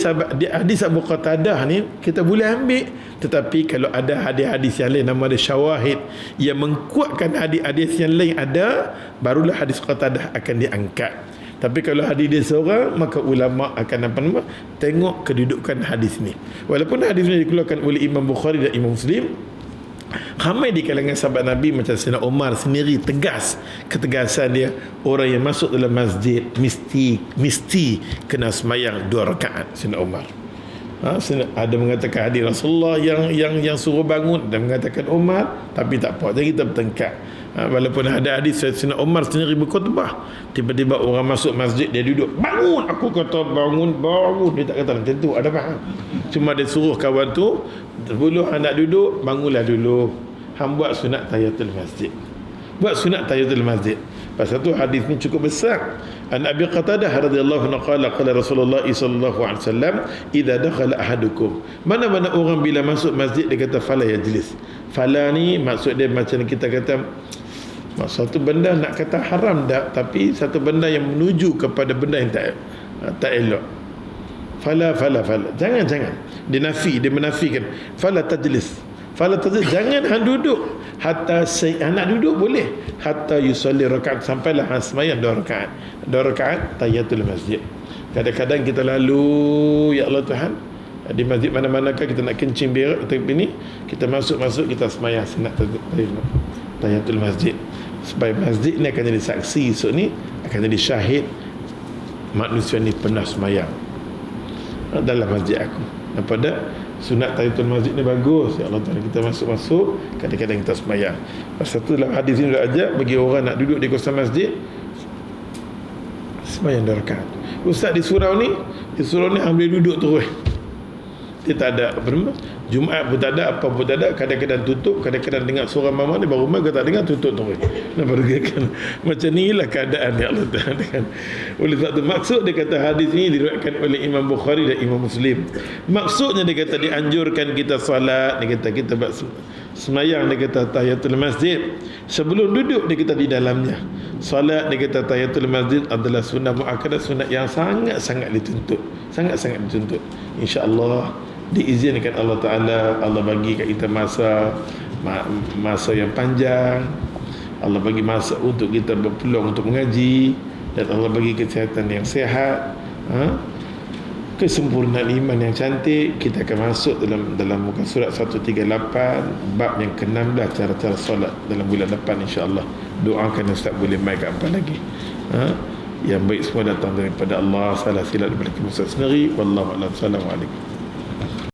hadis Abu Qatadah ni kita boleh ambil, tetapi kalau ada hadis-hadis yang lain, nama dia syawahid yang mengkuatkan hadis-hadis yang lain ada, barulah hadis Qatadah akan diangkat. Tapi kalau hadis dia seorang, maka ulama akan tengok kedudukan hadis ni. Walaupun hadis ni dikeluarkan oleh Imam Bukhari dan Imam Muslim, ramai di kalangan sahabat Nabi macam Sayyidina Umar sendiri tegas, ketegasan dia, orang yang masuk dalam masjid mesti kena semayang 2 rakaat. Sayyidina Umar, ada mengatakan hadis Rasulullah yang suruh bangun, dan mengatakan Umar, tapi tak apa, jadi kita bertengkar. Walaupun ada hadis Sayyidina Umar sendiri berkhutbah, tiba-tiba orang masuk masjid, dia duduk, bangun, aku kata bangun, dia tak kata macam tu, ada faham? Cuma dia suruh kawan tu, sebelum anak duduk, bangunlah dulu, hang buat sunat tahiyatul masjid. Pasal tu hadis ni cukup besar. An Abi Qatadah radhiyallahu anhu qala Rasulullah sallallahu alaihi wasallam, idza dakhala ahadukum, mana-mana orang bila masuk masjid, dia kata fala yajlis. Fala ni maksud dia macam kita kata satu benda, nak kata haram tak, tapi satu benda yang menuju kepada benda yang tak elok. Fala jangan dia menafikan. Fala tajlis, jangan hang duduk, hatta anak duduk boleh, hatta yusalli rakaat, sampailah hang sembahyang 2 rakaat tahiyatul masjid. Kadang-kadang kita lalu, ya Allah Tuhan, di masjid mana-manakah kita nak kencing berak ini, kita masuk kita sembahyang sunat tahiyatul masjid, supaya masjid ni akan jadi saksi, esok ni akan jadi syahid, manusia ni pernah sembahyang dalam masjid aku. Nampak tak? Sunat tahiyatul masjid ni bagus, ya Allah Ta'ala, kita masuk kadang-kadang kita sembahyang. Pasal tu dalam hadis ni dah ajak bagi orang nak duduk di kawasan masjid, sembahyang 2 rakaat. Ustaz di surau ni hang boleh duduk terus, dia tak ada apa nama, Jumaat pun tak ada, apa pun tak ada, kadang-kadang tutup, kadang-kadang dengar suara mama ni baru main, tak dengar tutup tu. Nak bergerakkan. Macam inilah keadaan ya Allah Taala kan. Oleh sebab tu maksud dia kata hadis ini diriwayatkan oleh Imam Bukhari dan Imam Muslim. Maksudnya dia kata dianjurkan kita solat, dia kata kita buat semayang, dia kata tahiyatul masjid sebelum duduk, dia kata di dalamnya. Solat, dia kata tahiyatul masjid adalah sunnah muakkadah, sunnah yang sangat-sangat dituntut, sangat-sangat dituntut. InsyaAllah diizinkan Allah Ta'ala, Allah bagi kat kita masa yang panjang, Allah bagi masa untuk kita berpeluang untuk mengaji, dan Allah bagi kesihatan yang sihat, kesempurnaan iman yang cantik. Kita akan masuk dalam muka surat 138 bab yang ke-16, cara-cara solat dalam bulan depan insya-Allah. Doakan Ustaz boleh mai kat apa lagi. Yang baik semua datang daripada Allah, salah silap daripada kita sendiri. Wallahu a'lam. Assalamualaikum.